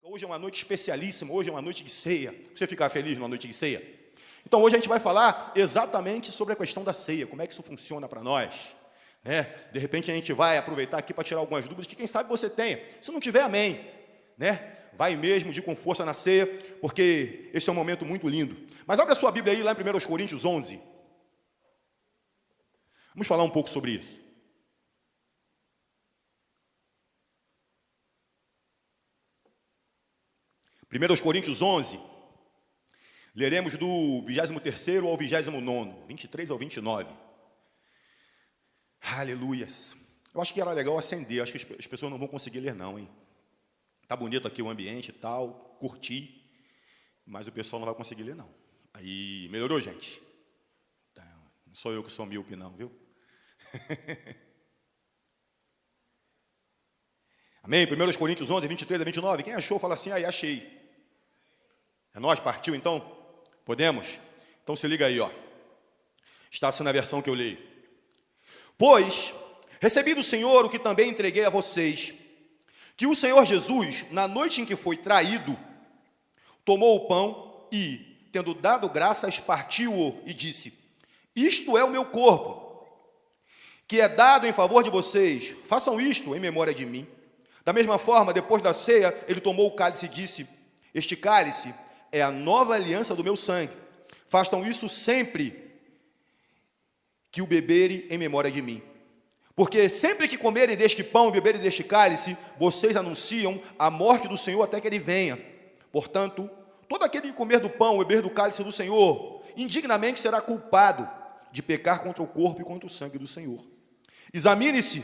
Hoje é uma noite especialíssima, hoje é uma noite de ceia. Você ficar feliz numa noite de ceia? Então hoje a gente vai falar exatamente sobre a questão da ceia, como é que isso funciona para nós. De repente a gente vai aproveitar aqui para tirar algumas dúvidas que quem sabe você tenha. Se não tiver, amém. Vai mesmo de com força na ceia, porque esse é um momento muito lindo. Mas abre a sua Bíblia aí, lá em 1 Coríntios 11. Vamos falar um pouco sobre isso. 1 Coríntios 11, leremos do 23º ao 29º, 23 ao 29. Aleluias. Eu acho que era legal acender, acho que as pessoas não vão conseguir ler não, hein? Tá bonito aqui o ambiente e tal, curti, mas o pessoal não vai conseguir ler não. Aí, melhorou, gente? Não sou eu que sou míope não, viu? Amém? 1 Coríntios 11, 23 a 29. Quem achou, fala assim, aí, achei. É nós? Partiu, então? Podemos? Então se liga aí, ó. Está assim na versão que eu leio. Pois, recebi do Senhor o que também entreguei a vocês, que o Senhor Jesus, na noite em que foi traído, tomou o pão e, tendo dado graças, partiu-o e disse, isto é o meu corpo, que é dado em favor de vocês, façam isto em memória de mim. Da mesma forma, depois da ceia, ele tomou o cálice e disse, este cálice é a nova aliança do meu sangue. Façam isso sempre que o beberem em memória de mim. Porque sempre que comerem deste pão e beberem deste cálice, vocês anunciam a morte do Senhor até que ele venha. Portanto, todo aquele que comer do pão e beber do cálice do Senhor, indignamente será culpado de pecar contra o corpo e contra o sangue do Senhor. Examine-se,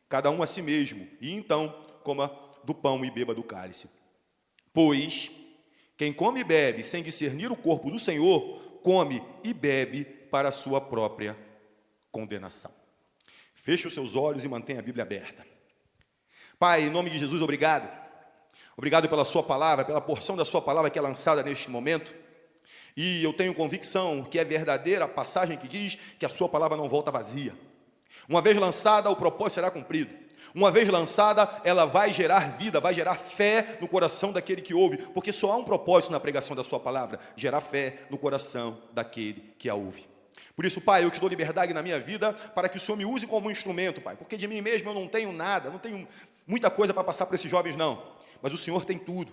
cada um a si mesmo, e então coma do pão e beba do cálice. Pois quem come e bebe sem discernir o corpo do Senhor, come e bebe para a sua própria condenação. Feche os seus olhos e mantenha a Bíblia aberta. Pai, em nome de Jesus, obrigado. Obrigado pela sua palavra, pela porção da sua palavra que é lançada neste momento. E eu tenho convicção que é verdadeira a passagem que diz que a sua palavra não volta vazia. Uma vez lançada, o propósito será cumprido. Uma vez lançada, ela vai gerar vida, vai gerar fé no coração daquele que ouve, porque só há um propósito na pregação da sua palavra, gerar fé no coração daquele que a ouve. Por isso, Pai, eu te dou liberdade na minha vida, para que o Senhor me use como um instrumento, Pai, porque de mim mesmo eu não tenho nada, não tenho muita coisa para passar para esses jovens, não, mas o Senhor tem tudo.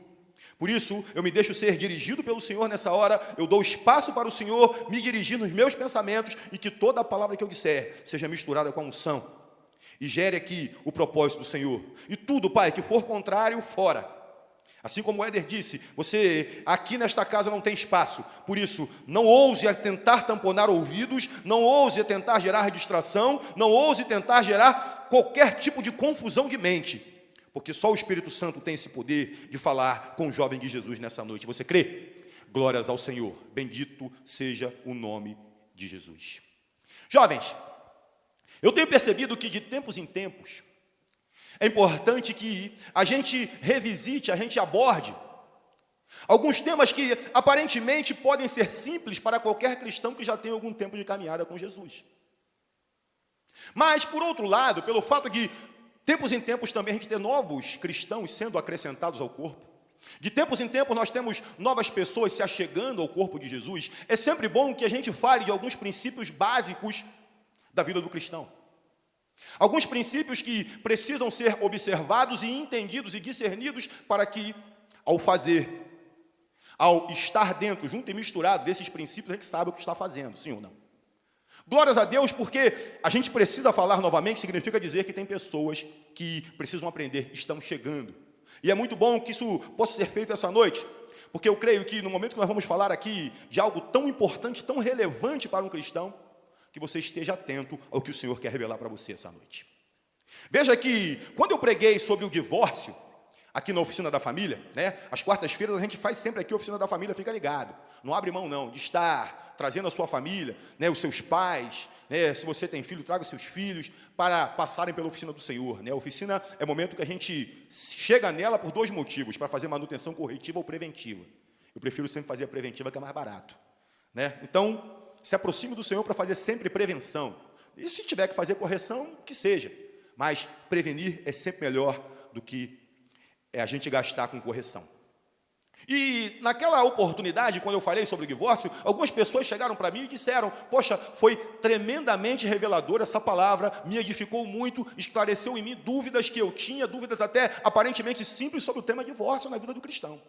Por isso, eu me deixo ser dirigido pelo Senhor nessa hora, eu dou espaço para o Senhor me dirigir nos meus pensamentos, e que toda a palavra que eu disser seja misturada com a unção, e gere aqui o propósito do Senhor. E tudo, Pai, que for contrário, fora. Assim como o Éder disse, você aqui nesta casa não tem espaço. Por isso, não ouse tentar tamponar ouvidos, não ouse tentar gerar distração, não ouse tentar gerar qualquer tipo de confusão de mente. Porque só o Espírito Santo tem esse poder de falar com o jovem de Jesus nessa noite. Você crê? Glórias ao Senhor. Bendito seja o nome de Jesus. Jovens, eu tenho percebido que de tempos em tempos, é importante que a gente revisite, a gente aborde alguns temas que aparentemente podem ser simples para qualquer cristão que já tem algum tempo de caminhada com Jesus. Mas, por outro lado, pelo fato de tempos em tempos também a gente ter novos cristãos sendo acrescentados ao corpo, de tempos em tempos nós temos novas pessoas se achegando ao corpo de Jesus, é sempre bom que a gente fale de alguns princípios básicos da vida do cristão. Alguns princípios que precisam ser observados e entendidos e discernidos para que, ao estar dentro, junto e misturado desses princípios, a gente sabe o que está fazendo, sim ou não? Glórias a Deus, porque a gente precisa falar novamente, significa dizer que tem pessoas que precisam aprender, estão chegando. E é muito bom que isso possa ser feito essa noite, porque eu creio que no momento que nós vamos falar aqui de algo tão importante, tão relevante para um cristão, que você esteja atento ao que o Senhor quer revelar para você essa noite. Veja que, quando eu preguei sobre o divórcio, aqui na Oficina da Família, às quartas-feiras a gente faz sempre aqui a Oficina da Família, fica ligado. Não abre mão não, de estar trazendo a sua família, os seus pais, se você tem filho, traga os seus filhos, para passarem pela Oficina do Senhor. A oficina é o momento que a gente chega nela por dois motivos, para fazer manutenção corretiva ou preventiva. Eu prefiro sempre fazer a preventiva, que é mais barato. Então, se aproxime do Senhor para fazer sempre prevenção. E se tiver que fazer correção, que seja. Mas prevenir é sempre melhor do que a gente gastar com correção. E naquela oportunidade, quando eu falei sobre o divórcio, algumas pessoas chegaram para mim e disseram: poxa, foi tremendamente reveladora essa palavra, me edificou muito, esclareceu em mim dúvidas que eu tinha, dúvidas até aparentemente simples sobre o tema divórcio na vida do cristão.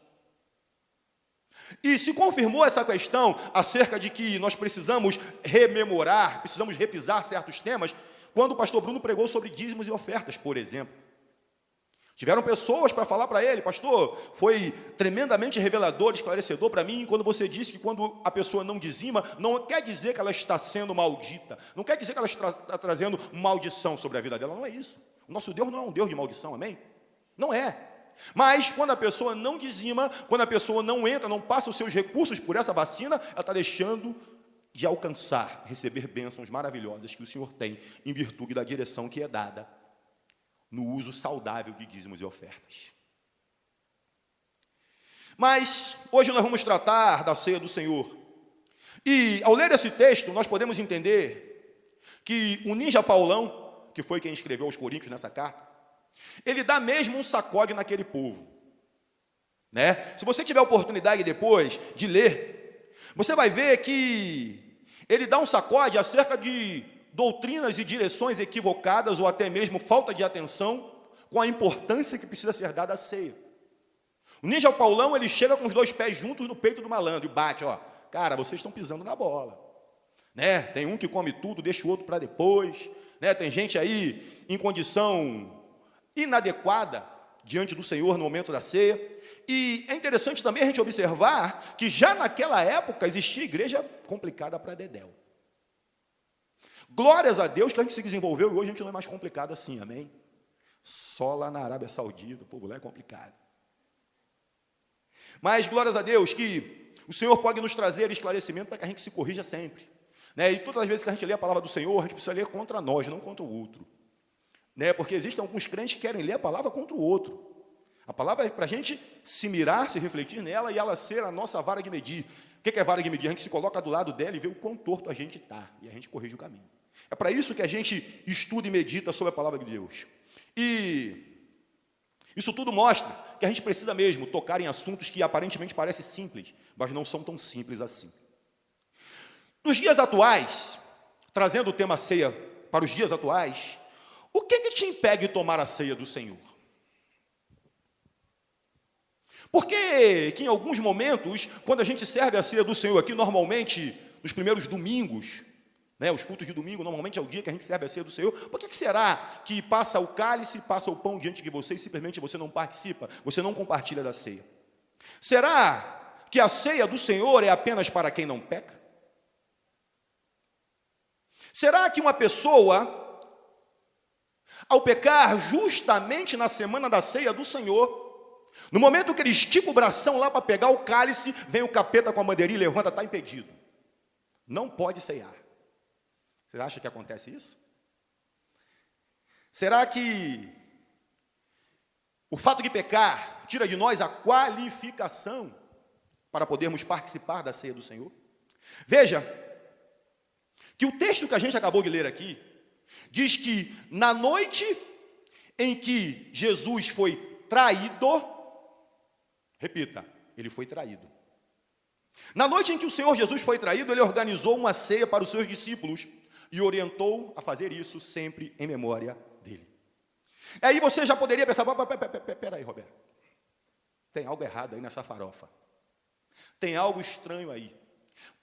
E se confirmou essa questão acerca de que nós precisamos rememorar, precisamos repisar certos temas, quando o pastor Bruno pregou sobre dízimos e ofertas, por exemplo. Tiveram pessoas para falar para ele: pastor, foi tremendamente revelador, esclarecedor para mim, quando você disse que quando a pessoa não dizima, não quer dizer que ela está sendo maldita, não quer dizer que ela está trazendo maldição sobre a vida dela, não é isso. O nosso Deus não é um Deus de maldição, amém? Não é. Mas quando a pessoa não dizima, quando a pessoa não entra, não passa os seus recursos por essa vacina, ela está deixando de alcançar, receber bênçãos maravilhosas que o Senhor tem, em virtude da direção que é dada no uso saudável de dízimos e ofertas. Mas hoje nós vamos tratar da ceia do Senhor. E ao ler esse texto, nós podemos entender que o ninja Paulão, que foi quem escreveu aos Coríntios nessa carta, ele dá mesmo um sacode naquele povo, né? Se você tiver a oportunidade depois de ler, você vai ver que ele dá um sacode acerca de doutrinas e direções equivocadas ou até mesmo falta de atenção com a importância que precisa ser dada à ceia. O ninja Paulão, ele chega com os dois pés juntos no peito do malandro e bate: ó, cara, vocês estão pisando na bola, né? Tem um que come tudo, deixa o outro para depois, né? Tem gente aí em condição inadequada diante do Senhor no momento da ceia. E é interessante também a gente observar que já naquela época existia igreja complicada para dedéu. Glórias a Deus que a gente se desenvolveu e hoje a gente não é mais complicado assim, amém? Só lá na Arábia Saudita, o povo lá é complicado. Mas glórias a Deus que o Senhor pode nos trazer esclarecimento para que a gente se corrija sempre, né? E todas as vezes que a gente lê a palavra do Senhor, a gente precisa ler contra nós, não contra o outro, né? Porque existem alguns crentes que querem ler a palavra contra o outro. A palavra é para a gente se mirar, se refletir nela e ela ser a nossa vara de medir. O que é vara de medir? A gente se coloca do lado dela e vê o quão torto a gente está, e a gente corrige o caminho. É para isso que a gente estuda e medita sobre a palavra de Deus. E isso tudo mostra que a gente precisa mesmo tocar em assuntos que aparentemente parecem simples, mas não são tão simples assim. Nos dias atuais, trazendo o tema ceia para os dias atuais, o que te impede de tomar a ceia do Senhor? Porque que em alguns momentos, quando a gente serve a ceia do Senhor aqui, normalmente nos primeiros domingos, né, os cultos de domingo, normalmente é o dia que a gente serve a ceia do Senhor, por que será que passa o cálice, passa o pão diante de você e simplesmente você não participa, você não compartilha da ceia? Será que a ceia do Senhor é apenas para quem não peca? Será que uma pessoa, ao pecar justamente na semana da ceia do Senhor, no momento que ele estica o bração lá para pegar o cálice, vem o capeta com a bandeirinha e levanta, está impedido, não pode ceiar? Você acha que acontece isso? Será que o fato de pecar tira de nós a qualificação para podermos participar da ceia do Senhor? Veja que o texto que a gente acabou de ler aqui diz que na noite em que Jesus foi traído, repita, ele foi traído. Na noite em que o Senhor Jesus foi traído, ele organizou uma ceia para os seus discípulos e orientou a fazer isso sempre em memória dele. Aí você já poderia pensar: peraí, Roberto, tem algo errado aí nessa farofa, tem algo estranho aí.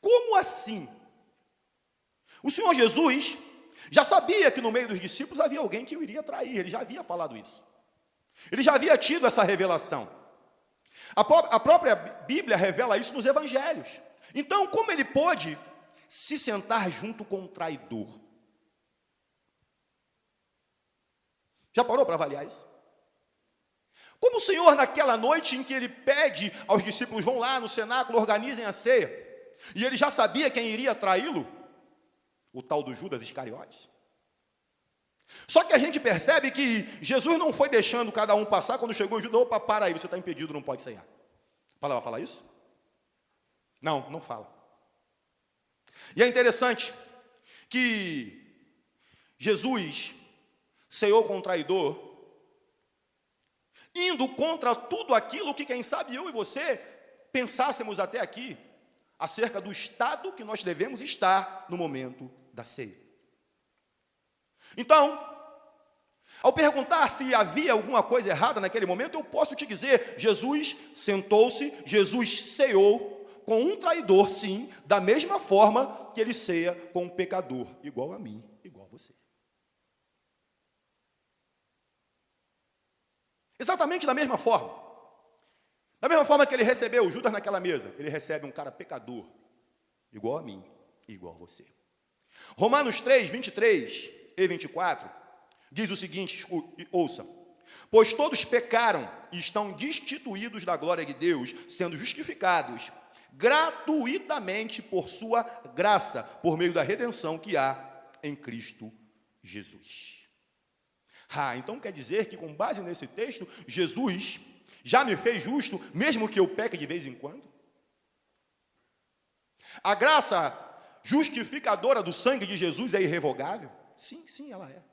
Como assim? O Senhor Jesus já sabia que no meio dos discípulos havia alguém que o iria trair, ele já havia falado isso, ele já havia tido essa revelação. A própria Bíblia revela isso nos evangelhos. Então, como ele pôde se sentar junto com um traidor? Já parou para avaliar isso? Como o Senhor, naquela noite em que ele pede aos discípulos: vão lá no cenáculo, organizem a ceia, e ele já sabia quem iria traí-lo, o tal do Judas Iscariotes. Só que a gente percebe que Jesus não foi deixando cada um passar. Quando chegou o Judas: opa, para aí, você está impedido, não pode ceiar. A palavra fala isso? Não, não fala. E é interessante que Jesus ceou com o traidor, indo contra tudo aquilo que, quem sabe, eu e você pensássemos até aqui acerca do estado que nós devemos estar no momento da ceia. Então, ao perguntar se havia alguma coisa errada naquele momento, eu posso te dizer, Jesus sentou-se, Jesus ceou com um traidor, sim, da mesma forma que ele ceia com um pecador, igual a mim, igual a você. Exatamente da mesma forma. Da mesma forma que ele recebeu Judas naquela mesa, ele recebe um cara pecador, igual a mim, igual a você. Romanos 3, 23 e 24, diz o seguinte, ouça: pois todos pecaram e estão destituídos da glória de Deus, sendo justificados gratuitamente por sua graça, por meio da redenção que há em Cristo Jesus. Então quer dizer que, com base nesse texto, Jesus já me fez justo, mesmo que eu peque de vez em quando? A graça justificadora do sangue de Jesus é irrevogável? Sim, sim, ela é.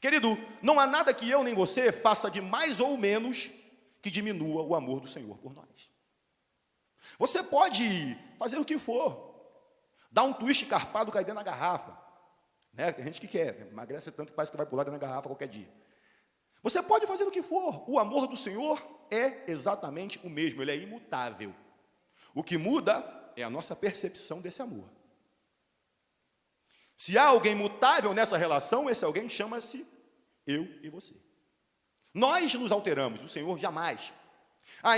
Querido, não há nada que eu nem você faça de mais ou menos que diminua o amor do Senhor por nós. Você pode fazer o que for, dar um twist carpado, cair dentro da garrafa, né? Tem gente que quer, emagrece tanto que parece que vai pular dentro da garrafa qualquer dia. Você pode fazer o que for, o amor do Senhor é exatamente o mesmo, ele é imutável. O que muda é a nossa percepção desse amor. Se há alguém mutável nessa relação, esse alguém chama-se eu e você. Nós nos alteramos, o Senhor jamais.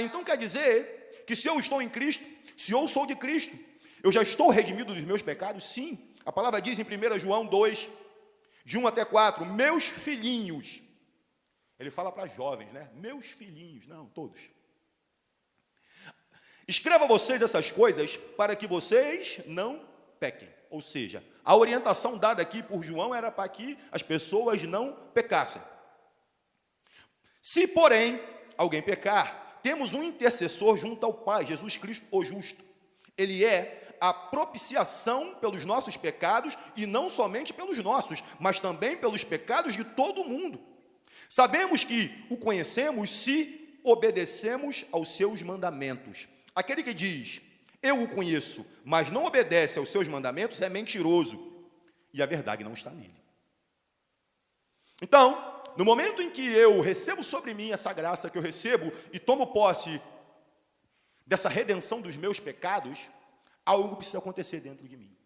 Então quer dizer que se eu estou em Cristo, se eu sou de Cristo, eu já estou redimido dos meus pecados? Sim. A palavra diz em 1 João 2, de 1 até 4, meus filhinhos. Ele fala para jovens, né? Meus filhinhos, não, todos. Escreva a vocês essas coisas para que vocês não pequem. Ou seja, a orientação dada aqui por João era para que as pessoas não pecassem. Se, porém, alguém pecar, temos um intercessor junto ao Pai, Jesus Cristo, o justo. Ele é a propiciação pelos nossos pecados, e não somente pelos nossos, mas também pelos pecados de todo mundo. Sabemos que o conhecemos se obedecemos aos seus mandamentos. Aquele que diz, eu o conheço, mas não obedece aos seus mandamentos, é mentiroso, e a verdade não está nele. Então, no momento em que eu recebo sobre mim essa graça que eu recebo e tomo posse dessa redenção dos meus pecados, algo precisa acontecer dentro de mim.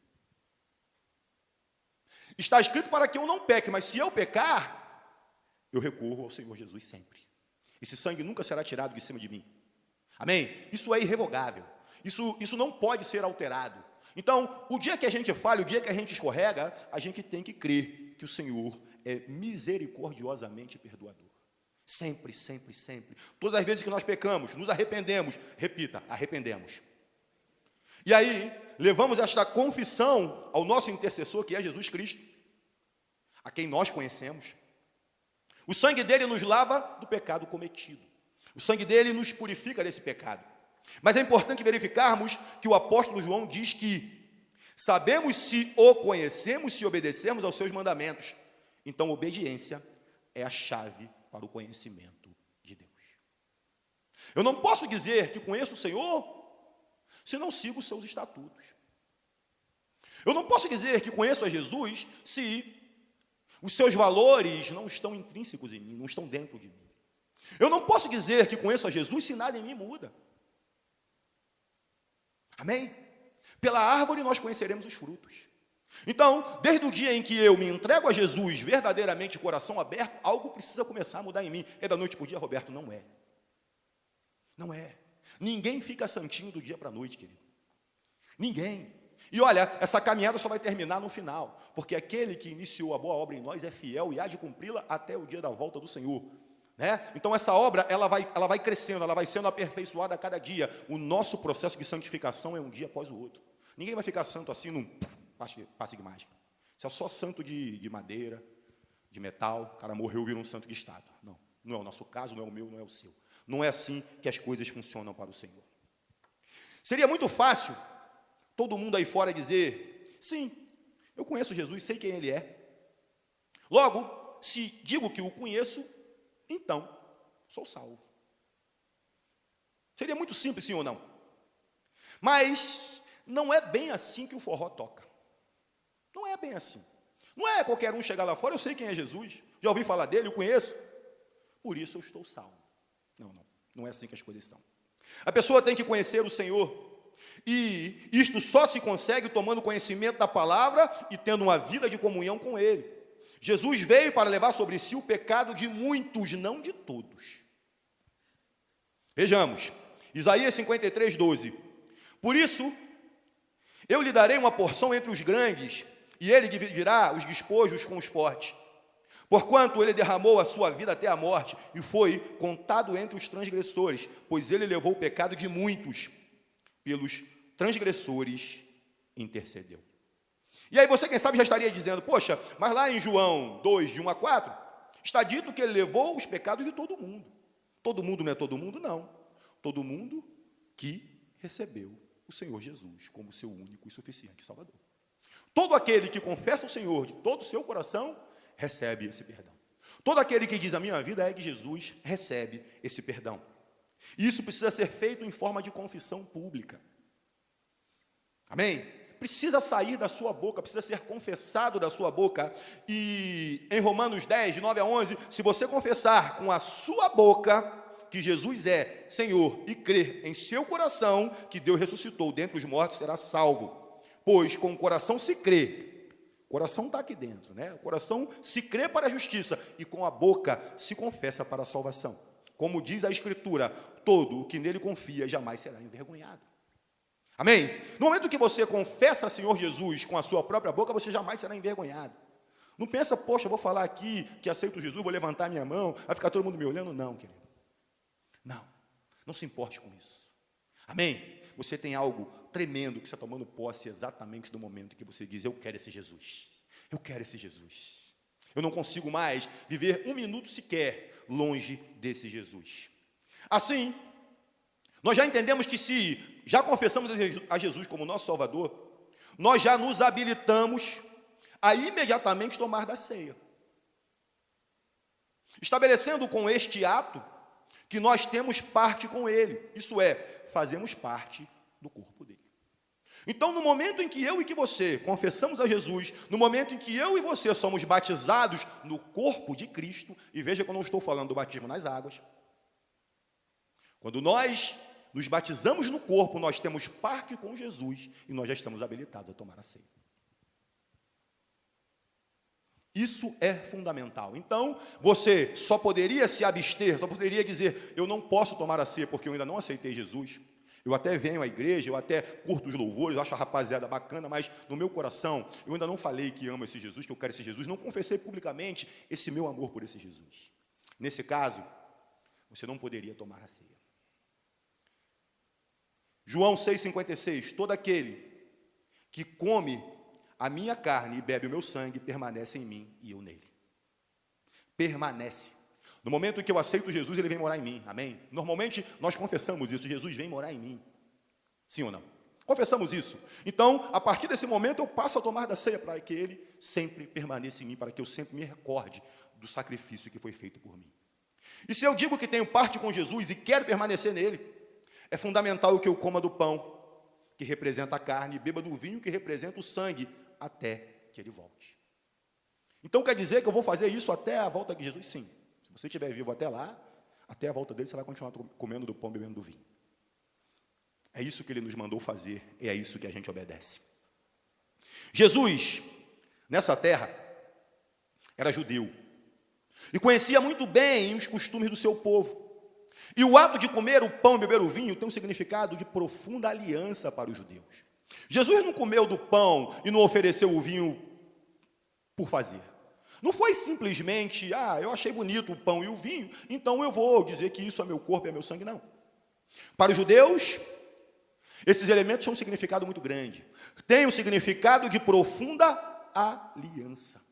Está escrito para que eu não peque, mas se eu pecar, eu recorro ao Senhor Jesus sempre. Esse sangue nunca será tirado de cima de mim. Amém? Isso é irrevogável. Isso não pode ser alterado. Então, o dia que a gente falha, o dia que a gente escorrega, a gente tem que crer que o Senhor é misericordiosamente perdoador. Sempre, sempre, sempre. Todas as vezes que nós pecamos, nos arrependemos. Repita, arrependemos. E aí, levamos esta confissão ao nosso intercessor, que é Jesus Cristo, a quem nós conhecemos. O sangue dele nos lava do pecado cometido. O sangue dele nos purifica desse pecado. Mas é importante verificarmos que o apóstolo João diz que sabemos se o conhecemos, se obedecemos aos seus mandamentos. Então, obediência é a chave para o conhecimento de Deus. Eu não posso dizer que conheço o Senhor se não sigo os seus estatutos. Eu não posso dizer que conheço a Jesus se os seus valores não estão intrínsecos em mim, não estão dentro de mim. Eu não posso dizer que conheço a Jesus se nada em mim muda. Amém? Pela árvore nós conheceremos os frutos. Então, desde o dia em que eu me entrego a Jesus verdadeiramente de coração aberto, algo precisa começar a mudar em mim. É da noite para o dia, Roberto? Não é. Não é. Ninguém fica santinho do dia para a noite, querido. Ninguém. E olha, essa caminhada só vai terminar no final, porque aquele que iniciou a boa obra em nós é fiel e há de cumpri-la até o dia da volta do Senhor. Né? Então essa obra, ela vai crescendo, ela vai sendo aperfeiçoada a cada dia. O nosso processo de santificação é um dia após o outro. Ninguém vai ficar santo assim num passe de mágica. Isso é só santo de madeira, de metal. O cara morreu, vira um santo de estátua. Não, não é o nosso caso, não é o meu, não é o seu. Não é assim que as coisas funcionam para o Senhor. Seria muito fácil todo mundo aí fora dizer, sim, eu conheço Jesus, sei quem Ele é. Logo, se digo que o conheço, então, sou salvo. Seria muito simples, sim ou não? Mas não é bem assim que o forró toca. Não é bem assim. Não é qualquer um chegar lá fora, eu sei quem é Jesus, já ouvi falar dele, eu conheço, por isso eu estou salvo. Não é assim que as coisas são. A pessoa tem que conhecer o Senhor, e isto só se consegue tomando conhecimento da palavra e tendo uma vida de comunhão com Ele. Jesus veio para levar sobre si o pecado de muitos, não de todos. Vejamos, Isaías 53, 12. Por isso, eu lhe darei uma porção entre os grandes, e ele dividirá os despojos com os fortes. Porquanto ele derramou a sua vida até a morte, e foi contado entre os transgressores, pois ele levou o pecado de muitos, pelos transgressores intercedeu. E aí você, quem sabe, já estaria dizendo, poxa, mas lá em João 2, de 1 a 4, está dito que ele levou os pecados de todo mundo. Todo mundo não é todo mundo, não. Todo mundo que recebeu o Senhor Jesus como seu único e suficiente Salvador. Todo aquele que confessa o Senhor de todo o seu coração, recebe esse perdão. Todo aquele que diz, a minha vida é de Jesus, recebe esse perdão. E isso precisa ser feito em forma de confissão pública. Amém? Precisa sair da sua boca, precisa ser confessado da sua boca. E em Romanos 10, de 9 a 11, se você confessar com a sua boca que Jesus é Senhor e crer em seu coração que Deus ressuscitou dentre os mortos, será salvo. Pois com o coração se crê, o coração está aqui dentro, né? O coração se crê para a justiça e com a boca se confessa para a salvação. Como diz a Escritura, todo o que nele confia jamais será envergonhado. Amém? No momento que você confessa Senhor Jesus com a sua própria boca, você jamais será envergonhado. Não pensa, poxa, vou falar aqui que aceito Jesus, vou levantar minha mão, vai ficar todo mundo me olhando. Não, querido. Não se importe com isso. Amém? Você tem algo tremendo que você está tomando posse exatamente no momento que você diz, eu quero esse Jesus. Eu quero esse Jesus. Eu não consigo mais viver um minuto sequer longe desse Jesus. Assim, nós já entendemos que se já confessamos a Jesus como nosso Salvador, nós já nos habilitamos a imediatamente tomar da ceia. Estabelecendo com este ato que nós temos parte com Ele. Isso é, fazemos parte do corpo dele. Então, no momento em que eu e que você confessamos a Jesus, no momento em que eu e você somos batizados no corpo de Cristo, e veja que eu não estou falando do batismo nas águas, quando nós nos batizamos no corpo, nós temos parte com Jesus, e nós já estamos habilitados a tomar a ceia. Isso é fundamental. Então, você só poderia se abster, só poderia dizer, eu não posso tomar a ceia porque eu ainda não aceitei Jesus. Eu até venho à igreja, eu até curto os louvores, eu acho a rapaziada bacana, mas no meu coração, eu ainda não falei que amo esse Jesus, que eu quero esse Jesus, não confessei publicamente esse meu amor por esse Jesus. Nesse caso, você não poderia tomar a ceia. João 6,56, todo aquele que come a minha carne e bebe o meu sangue, permanece em mim e eu nele. Permanece. No momento em que eu aceito Jesus, ele vem morar em mim, amém? Normalmente, nós confessamos isso, Jesus vem morar em mim. Sim ou não? Confessamos isso. Então, a partir desse momento, eu passo a tomar da ceia para que ele sempre permaneça em mim, para que eu sempre me recorde do sacrifício que foi feito por mim. E se eu digo que tenho parte com Jesus e quero permanecer nele, é fundamental que eu coma do pão, que representa a carne, e beba do vinho, que representa o sangue, até que ele volte. Então, quer dizer que eu vou fazer isso até a volta de Jesus? Sim. Se você estiver vivo até lá, até a volta dele, você vai continuar comendo do pão, bebendo do vinho. É isso que ele nos mandou fazer, e é isso que a gente obedece. Jesus, nessa terra, era judeu, e conhecia muito bem os costumes do seu povo. E o ato de comer o pão e beber o vinho tem um significado de profunda aliança para os judeus. Jesus não comeu do pão e não ofereceu o vinho por fazer. Não foi simplesmente, eu achei bonito o pão e o vinho, então eu vou dizer que isso é meu corpo e é meu sangue, não. Para os judeus, esses elementos têm um significado muito grande. Tem um significado de profunda aliança.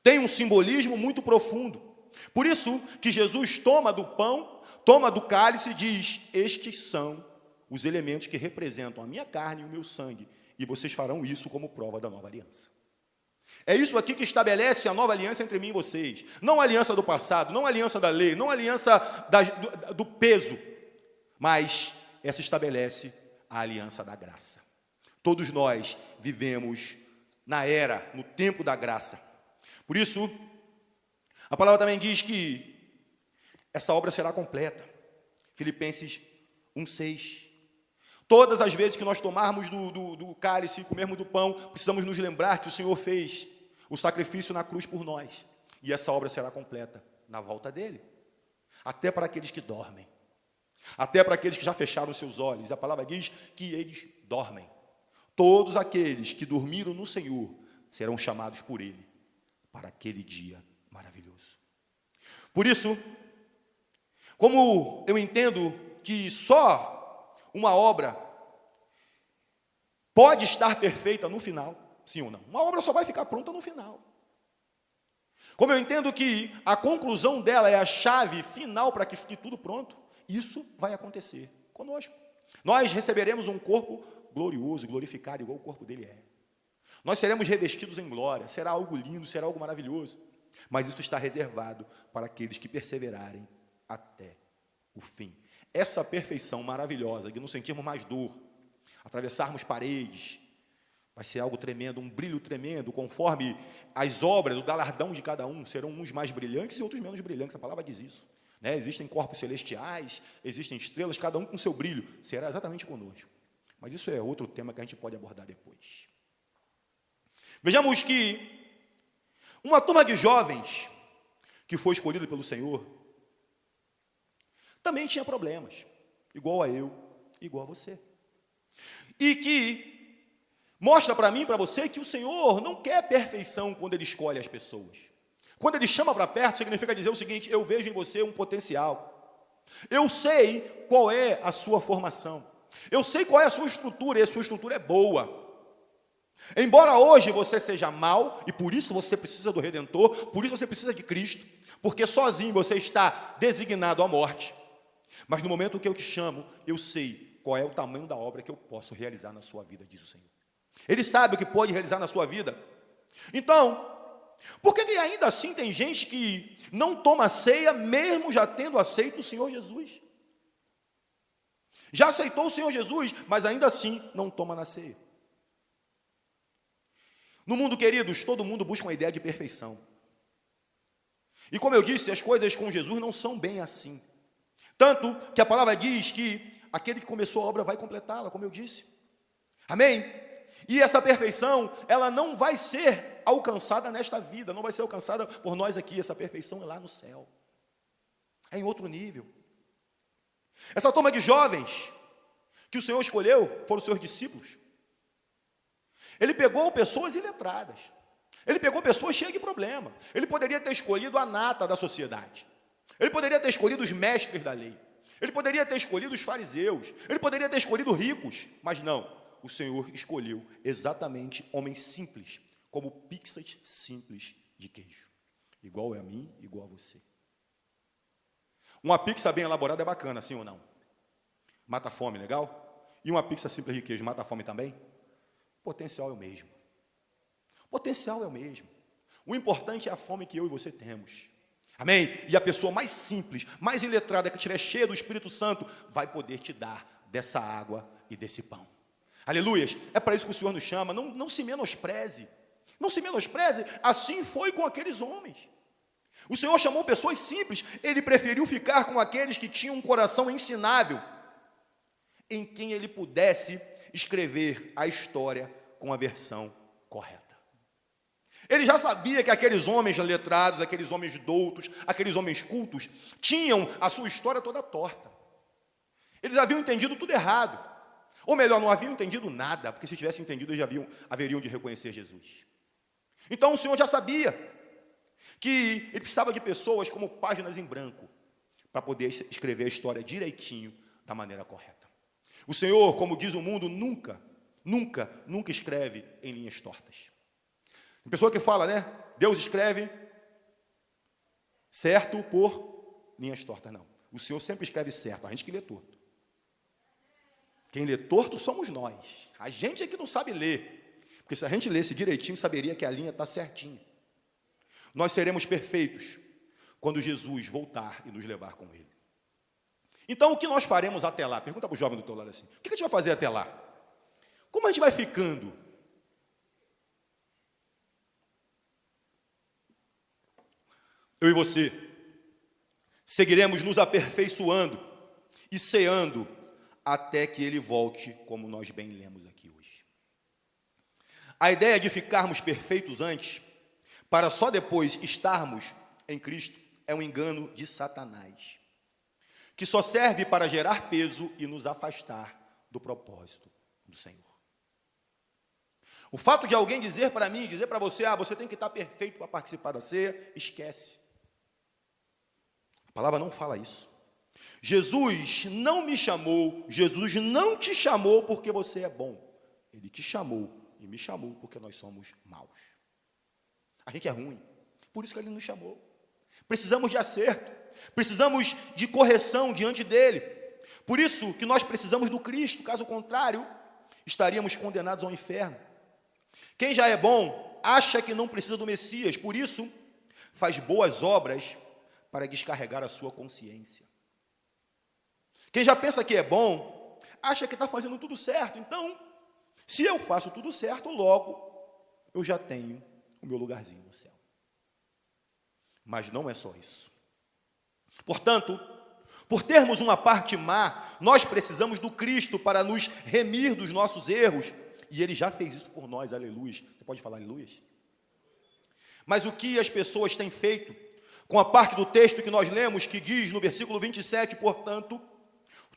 Tem um simbolismo muito profundo. Por isso que Jesus toma do pão, toma do cálice e diz, estes são os elementos que representam a minha carne e o meu sangue, e vocês farão isso como prova da nova aliança. É isso aqui que estabelece a nova aliança entre mim e vocês. Não a aliança do passado, não a aliança da lei, não a aliança do peso, mas essa estabelece a aliança da graça. Todos nós vivemos no tempo da graça. Por isso, a palavra também diz que essa obra será completa. Filipenses 1:6. Todas as vezes que nós tomarmos do cálice e comermos do pão, precisamos nos lembrar que o Senhor fez o sacrifício na cruz por nós. E essa obra será completa na volta dele. Até para aqueles que dormem. Até para aqueles que já fecharam os seus olhos. A palavra diz que eles dormem. Todos aqueles que dormiram no Senhor serão chamados por Ele para aquele dia maravilhoso. Por isso, como eu entendo que só uma obra pode estar perfeita no final, sim ou não? Uma obra só vai ficar pronta no final. Como eu entendo que a conclusão dela é a chave final para que fique tudo pronto, isso vai acontecer conosco. Nós receberemos um corpo glorioso, glorificado, igual o corpo dele é. Nós seremos revestidos em glória, será algo lindo, será algo maravilhoso. Mas isso está reservado para aqueles que perseverarem até o fim. Essa perfeição maravilhosa, de não sentirmos mais dor, atravessarmos paredes, vai ser algo tremendo, um brilho tremendo, conforme as obras, o galardão de cada um, serão uns mais brilhantes e outros menos brilhantes, a palavra diz isso. Né? Existem corpos celestiais, existem estrelas, cada um com seu brilho, será exatamente conosco. Mas isso é outro tema que a gente pode abordar depois. Vejamos que uma turma de jovens que foi escolhida pelo Senhor também tinha problemas, igual a eu, igual a você. E que mostra para mim e para você que o Senhor não quer perfeição quando Ele escolhe as pessoas. Quando Ele chama para perto, significa dizer o seguinte: eu vejo em você um potencial. Eu sei qual é a sua formação. Eu sei qual é a sua estrutura, e a sua estrutura é boa. Embora hoje você seja mau, e por isso você precisa do Redentor, por isso você precisa de Cristo, porque sozinho você está designado à morte. Mas no momento que eu te chamo, eu sei qual é o tamanho da obra que eu posso realizar na sua vida, diz o Senhor. Ele sabe o que pode realizar na sua vida. Então, por que ainda assim tem gente que não toma ceia, mesmo já tendo aceito o Senhor Jesus? Já aceitou o Senhor Jesus, mas ainda assim não toma na ceia. No mundo, queridos, todo mundo busca uma ideia de perfeição. E como eu disse, as coisas com Jesus não são bem assim. Tanto que a palavra diz que aquele que começou a obra vai completá-la, como eu disse. Amém? E essa perfeição, ela não vai ser alcançada nesta vida, não vai ser alcançada por nós aqui. Essa perfeição é lá no céu. É em outro nível. Essa turma de jovens que o Senhor escolheu foram os seus discípulos. Ele pegou pessoas iletradas. Ele pegou pessoas cheias de problema. Ele poderia ter escolhido a nata da sociedade. Ele poderia ter escolhido os mestres da lei. Ele poderia ter escolhido os fariseus. Ele poderia ter escolhido ricos. Mas não. O Senhor escolheu exatamente homens simples, como pizzas simples de queijo. Igual a mim, igual a você. Uma pizza bem elaborada é bacana, sim ou não? Mata a fome, legal? E uma pizza simples de queijo mata a fome também? O potencial é o mesmo. O potencial é o mesmo. O importante é a fome que eu e você temos. Amém? E a pessoa mais simples, mais iletrada, que estiver cheia do Espírito Santo, vai poder te dar dessa água e desse pão. Aleluias. É para isso que o Senhor nos chama. Não se menospreze. Não se menospreze. Assim foi com aqueles homens. O Senhor chamou pessoas simples. Ele preferiu ficar com aqueles que tinham um coração ensinável, em quem ele pudesse escrever a história com a versão correta. Ele já sabia que aqueles homens letrados, aqueles homens doutos, aqueles homens cultos, tinham a sua história toda torta. Eles haviam entendido tudo errado. Ou melhor, não haviam entendido nada, porque se tivessem entendido, eles haveriam de reconhecer Jesus. Então o Senhor já sabia que ele precisava de pessoas como páginas em branco, para poder escrever a história direitinho, da maneira correta. O Senhor, como diz o mundo, nunca escreve em linhas tortas. Tem pessoa que fala, né? Deus escreve certo por linhas tortas. Não. O Senhor sempre escreve certo, a gente que lê torto. Quem lê torto somos nós. A gente é que não sabe ler. Porque se a gente lesse direitinho, saberia que a linha está certinha. Nós seremos perfeitos quando Jesus voltar e nos levar com Ele. Então, o que nós faremos até lá? Pergunta para o jovem do teu lado assim. O que a gente vai fazer até lá? Como a gente vai ficando? Eu e você seguiremos nos aperfeiçoando e ceando até que Ele volte, como nós bem lemos aqui hoje. A ideia de ficarmos perfeitos antes, para só depois estarmos em Cristo, é um engano de Satanás, que só serve para gerar peso e nos afastar do propósito do Senhor. O fato de alguém dizer para mim, dizer para você, você tem que estar perfeito para participar da ceia, esquece. A palavra não fala isso. Jesus não me chamou, Jesus não te chamou porque você é bom. Ele te chamou e me chamou porque nós somos maus. A gente é ruim, por isso que Ele nos chamou. Precisamos de acerto, precisamos de correção diante dEle. Por isso que nós precisamos do Cristo, caso contrário, estaríamos condenados ao inferno. Quem já é bom, acha que não precisa do Messias, por isso faz boas obras para descarregar a sua consciência. Quem já pensa que é bom, acha que está fazendo tudo certo. Então, se eu faço tudo certo, logo eu já tenho o meu lugarzinho no céu. Mas não é só isso. Portanto, por termos uma parte má, nós precisamos do Cristo para nos remir dos nossos erros. E Ele já fez isso por nós, aleluia. Você pode falar aleluia? Mas o que as pessoas têm feito com a parte do texto que nós lemos, que diz no versículo 27, portanto,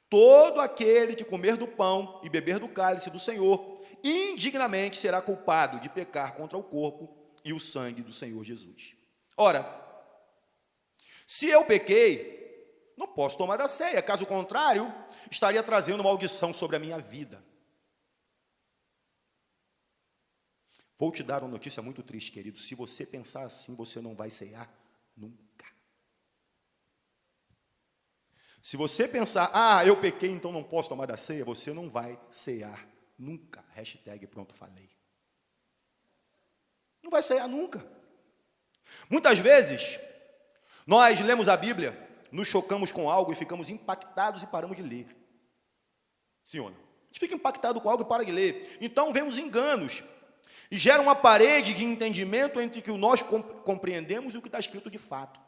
todo aquele que comer do pão e beber do cálice do Senhor, indignamente será culpado de pecar contra o corpo e o sangue do Senhor Jesus. Ora, se eu pequei, não posso tomar da ceia, caso contrário, estaria trazendo maldição sobre a minha vida. Vou te dar uma notícia muito triste, querido. Se você pensar assim, você não vai ceiar nunca. Se você pensar, eu pequei, então não posso tomar da ceia, você não vai cear nunca. Hashtag pronto, falei. Não vai ceiar nunca. Muitas vezes, nós lemos a Bíblia, nos chocamos com algo e ficamos impactados e paramos de ler. Sim ou não? A gente fica impactado com algo e para de ler. Então, vem os enganos. E gera uma parede de entendimento entre o que nós compreendemos e o que está escrito de fato.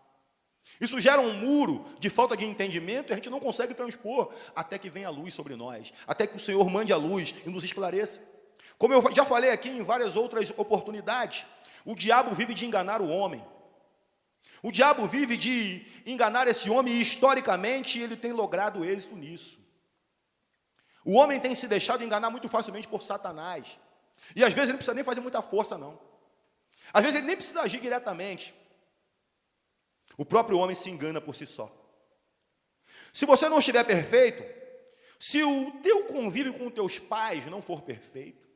Isso gera um muro de falta de entendimento e a gente não consegue transpor até que venha a luz sobre nós, até que o Senhor mande a luz e nos esclareça. Como eu já falei aqui em várias outras oportunidades, o diabo vive de enganar o homem. O diabo vive de enganar esse homem e, historicamente, ele tem logrado êxito nisso. O homem tem se deixado enganar muito facilmente por Satanás. E às vezes ele não precisa nem fazer muita força, não. Às vezes ele nem precisa agir diretamente. O próprio homem se engana por si só. Se você não estiver perfeito, se o teu convívio com teus pais não for perfeito,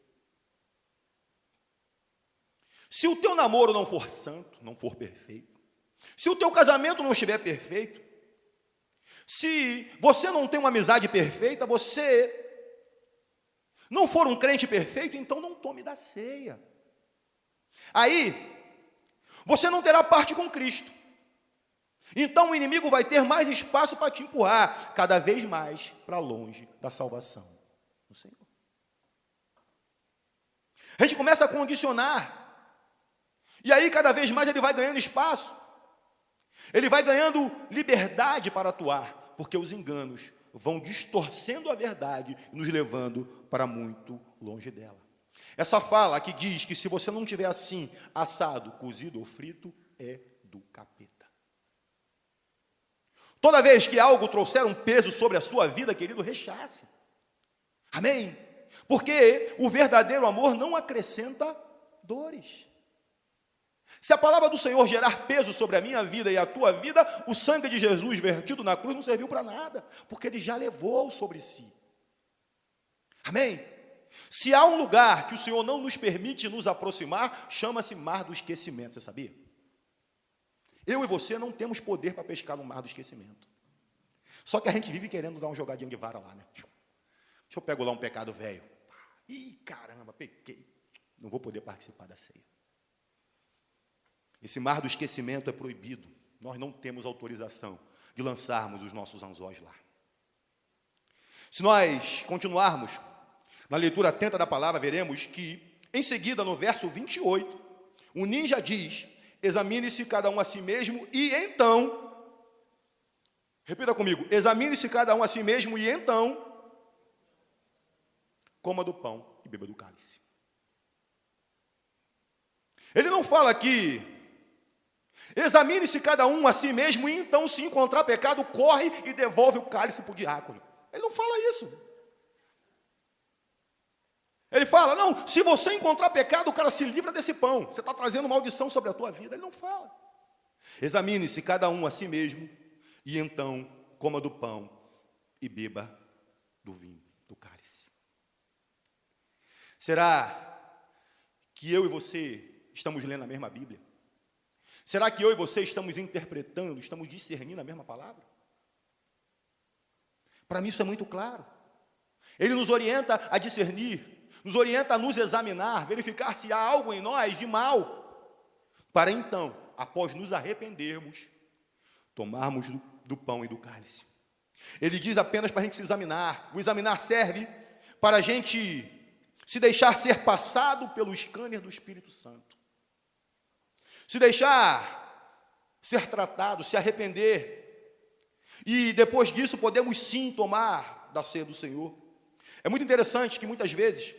se o teu namoro não for santo, não for perfeito, se o teu casamento não estiver perfeito, se você não tem uma amizade perfeita, você não for um crente perfeito, então não tome da ceia. Aí, você não terá parte com Cristo. Então o inimigo vai ter mais espaço para te empurrar cada vez mais para longe da salvação do Senhor. A gente começa a condicionar. E aí cada vez mais ele vai ganhando espaço. Ele vai ganhando liberdade para atuar, porque os enganos vão distorcendo a verdade e nos levando para muito longe dela. Essa fala que diz que se você não tiver assim, assado, cozido ou frito, é do capeta. Toda vez que algo trouxer um peso sobre a sua vida, querido, rechace. Amém? Porque o verdadeiro amor não acrescenta dores. Se a palavra do Senhor gerar peso sobre a minha vida e a tua vida, o sangue de Jesus vertido na cruz não serviu para nada, porque Ele já levou sobre si. Amém? Se há um lugar que o Senhor não nos permite nos aproximar, chama-se mar do esquecimento, você sabia? Eu e você não temos poder para pescar no mar do esquecimento. Só que a gente vive querendo dar uma jogadinha de vara lá, né? Deixa eu pegar lá um pecado velho. Ih, caramba, pequei. Não vou poder participar da ceia. Esse mar do esquecimento é proibido. Nós não temos autorização de lançarmos os nossos anzóis lá. Se nós continuarmos na leitura atenta da palavra, veremos que, em seguida, no verso 28, o ninja diz: examine-se cada um a si mesmo e então, repita comigo, examine-se cada um a si mesmo e então, coma do pão e beba do cálice. Ele não fala aqui, examine-se cada um a si mesmo e então, se encontrar pecado, corre e devolve o cálice para o diácono. Ele não fala isso. Ele fala, não, se você encontrar pecado, o cara se livra desse pão. Você está trazendo maldição sobre a tua vida. Ele não fala. Examine-se cada um a si mesmo e então coma do pão e beba do vinho, do cálice. Será que eu e você estamos lendo a mesma Bíblia? Será que eu e você estamos interpretando, estamos discernindo a mesma palavra? Para mim isso é muito claro. Ele nos orienta a discernir, nos orienta a nos examinar, verificar se há algo em nós de mal, para então, após nos arrependermos, tomarmos do pão e do cálice. Ele diz apenas para a gente se examinar. O examinar serve para a gente se deixar ser passado pelo scanner do Espírito Santo. Se deixar ser tratado, se arrepender. E depois disso podemos sim tomar da ceia do Senhor. É muito interessante que muitas vezes,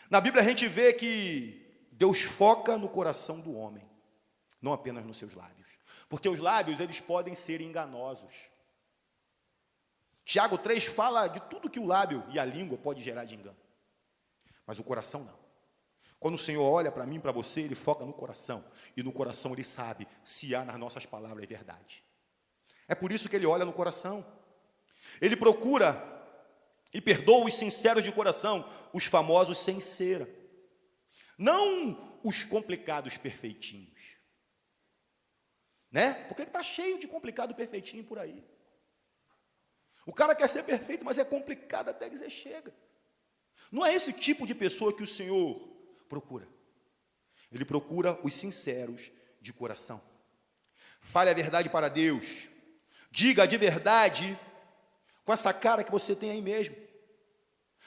na Bíblia a gente vê que Deus foca no coração do homem, não apenas nos seus lábios. Porque os lábios, eles podem ser enganosos. Tiago 3 fala de tudo que o lábio e a língua pode gerar de engano. Mas o coração não. Quando o Senhor olha para mim, para você, Ele foca no coração. E no coração Ele sabe se há nas nossas palavras verdade. É por isso que Ele olha no coração. Ele procura e perdoa os sinceros de coração, os famosos sem cera. Não os complicados perfeitinhos. Né? Porque está cheio de complicado perfeitinho por aí. O cara quer ser perfeito, mas é complicado até dizer chega. Não é esse tipo de pessoa que o Senhor procura. Ele procura os sinceros de coração. Fale a verdade para Deus. Diga de verdade com essa cara que você tem aí mesmo.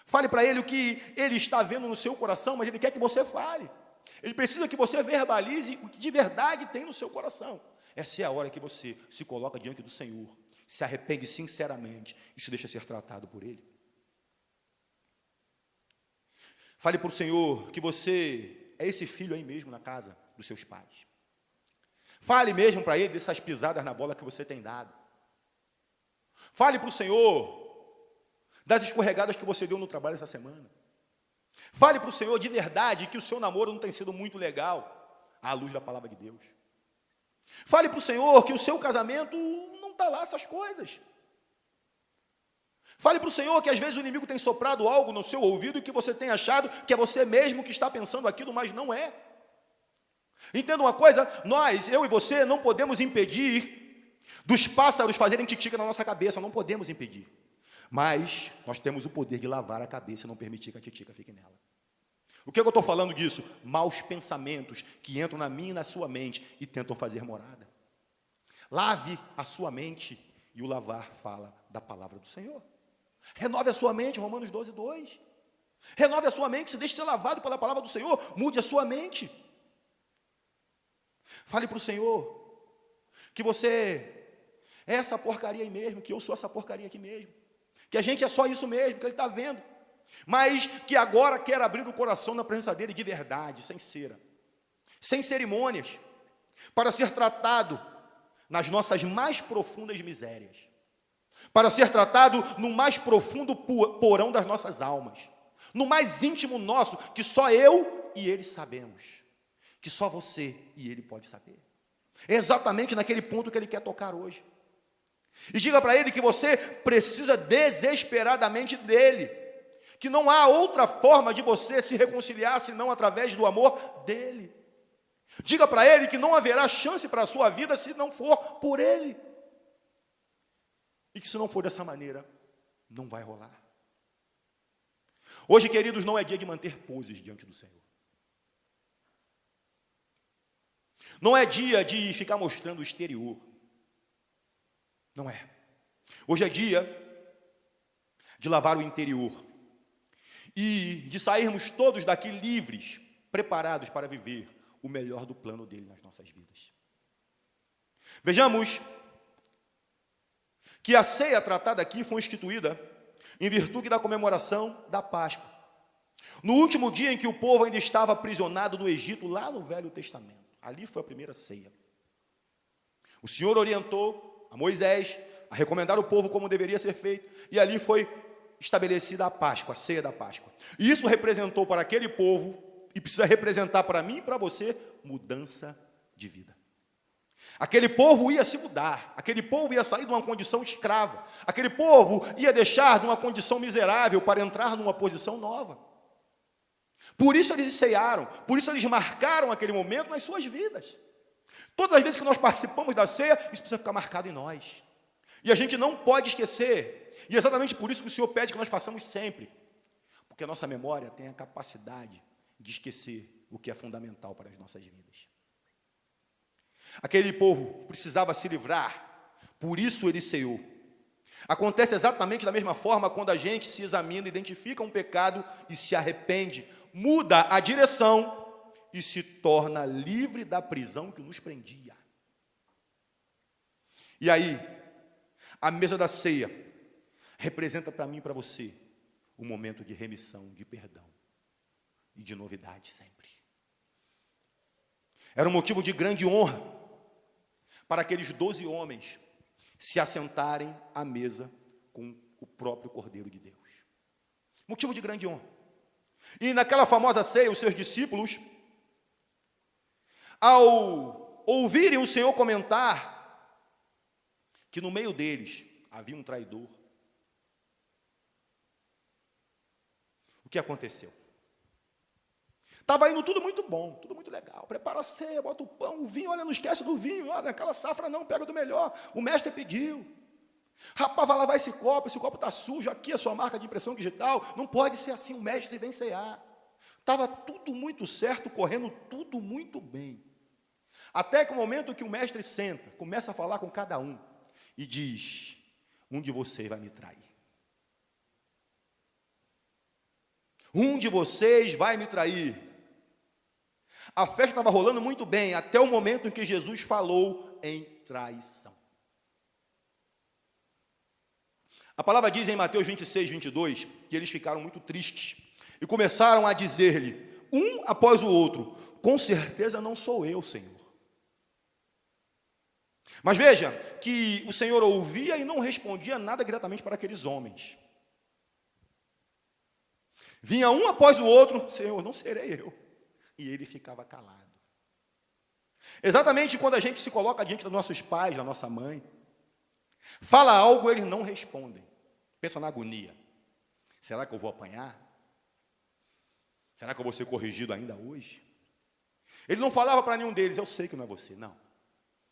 Fale para Ele o que Ele está vendo no seu coração, mas Ele quer que você fale. Ele precisa que você verbalize o que de verdade tem no seu coração. Essa é a hora que você se coloca diante do Senhor, se arrepende sinceramente e se deixa ser tratado por Ele. Fale para o Senhor que você é esse filho aí mesmo na casa dos seus pais. Fale mesmo para Ele dessas pisadas na bola que você tem dado. Fale para o Senhor das escorregadas que você deu no trabalho essa semana. Fale para o Senhor de verdade que o seu namoro não tem sido muito legal à luz da palavra de Deus. Fale para o Senhor que o seu casamento não está lá essas coisas. Fale para o Senhor que às vezes o inimigo tem soprado algo no seu ouvido e que você tem achado que é você mesmo que está pensando aquilo, mas não é. Entenda uma coisa, eu e você, não podemos impedir dos pássaros fazerem titica na nossa cabeça, não podemos impedir. Mas nós temos o poder de lavar a cabeça e não permitir que a titica fique nela. O que eu estou falando disso? Maus pensamentos que entram na minha e na sua mente e tentam fazer morada. Lave a sua mente e o lavar fala da palavra do Senhor. Renove a sua mente, Romanos 12, 2. Renove a sua mente, se deixe ser lavado pela palavra do Senhor, mude a sua mente. Fale para o Senhor que você é essa porcaria aí mesmo, que eu sou essa porcaria aqui mesmo, que a gente é só isso mesmo, que Ele está vendo, mas que agora quer abrir o coração na presença dEle de verdade, sem cera, sem cerimônias, para ser tratado nas nossas mais profundas misérias, para ser tratado no mais profundo porão das nossas almas, no mais íntimo nosso, que só eu e Ele sabemos, que só você e Ele pode saber. É exatamente naquele ponto que Ele quer tocar hoje. E diga para Ele que você precisa desesperadamente dEle, que não há outra forma de você se reconciliar senão através do amor dEle. Diga para Ele que não haverá chance para a sua vida se não for por Ele. E que se não for dessa maneira, não vai rolar. Hoje, queridos, não é dia de manter poses diante do Senhor. Não é dia de ficar mostrando o exterior. Não é. Hoje é dia de lavar o interior e de sairmos todos daqui livres, preparados para viver o melhor do plano dele nas nossas vidas. Vejamos que a ceia tratada aqui foi instituída em virtude da comemoração da Páscoa, no último dia em que o povo ainda estava aprisionado no Egito, lá no Velho Testamento. Ali foi a primeira ceia. O Senhor orientou a Moisés a recomendar ao povo como deveria ser feito, e ali foi estabelecida a Páscoa, a ceia da Páscoa. E isso representou para aquele povo, e precisa representar para mim e para você, mudança de vida. Aquele povo ia se mudar, aquele povo ia sair de uma condição escrava, aquele povo ia deixar de uma condição miserável para entrar numa posição nova. Por isso eles ceiaram, por isso eles marcaram aquele momento nas suas vidas. Todas as vezes que nós participamos da ceia, isso precisa ficar marcado em nós. E a gente não pode esquecer, e é exatamente por isso que o Senhor pede que nós façamos sempre, porque a nossa memória tem a capacidade de esquecer o que é fundamental para as nossas vidas. Aquele povo precisava se livrar, por isso ele ceiou. Acontece exatamente da mesma forma quando a gente se examina, identifica um pecado e se arrepende, muda a direção e se torna livre da prisão que nos prendia. E aí, a mesa da ceia representa para mim e para você um momento de remissão, de perdão e de novidade sempre. Era um motivo de grande honra para aqueles 12 homens se assentarem à mesa com o próprio Cordeiro de Deus. Motivo de grande honra. E naquela famosa ceia, os seus discípulos, ao ouvirem o Senhor comentar que no meio deles havia um traidor, o que aconteceu? Estava indo tudo muito bom, tudo muito legal. Prepara a ceia, bota o pão, o vinho, olha, não esquece do vinho, olha, aquela safra não, pega do melhor. O mestre pediu. Rapaz, vai lavar esse copo está sujo, aqui a sua marca de impressão digital. Não pode ser assim, o mestre vem cear. Estava tudo muito certo, correndo tudo muito bem. Até que o momento que o mestre senta, começa a falar com cada um e diz: um de vocês vai me trair. Um de vocês vai me trair. A festa estava rolando muito bem, até o momento em que Jesus falou em traição. A palavra diz em Mateus 26, 22, que eles ficaram muito tristes e começaram a dizer-lhe, um após o outro: com certeza não sou eu, Senhor. Mas veja que o Senhor ouvia e não respondia nada diretamente para aqueles homens. Vinha um após o outro: Senhor, não serei eu. E ele ficava calado. Exatamente quando a gente se coloca diante dos nossos pais, da nossa mãe, fala algo, eles não respondem. Pensa na agonia. Será que eu vou apanhar? Será que eu vou ser corrigido ainda hoje? Ele não falava para nenhum deles: eu sei que não é você. Não.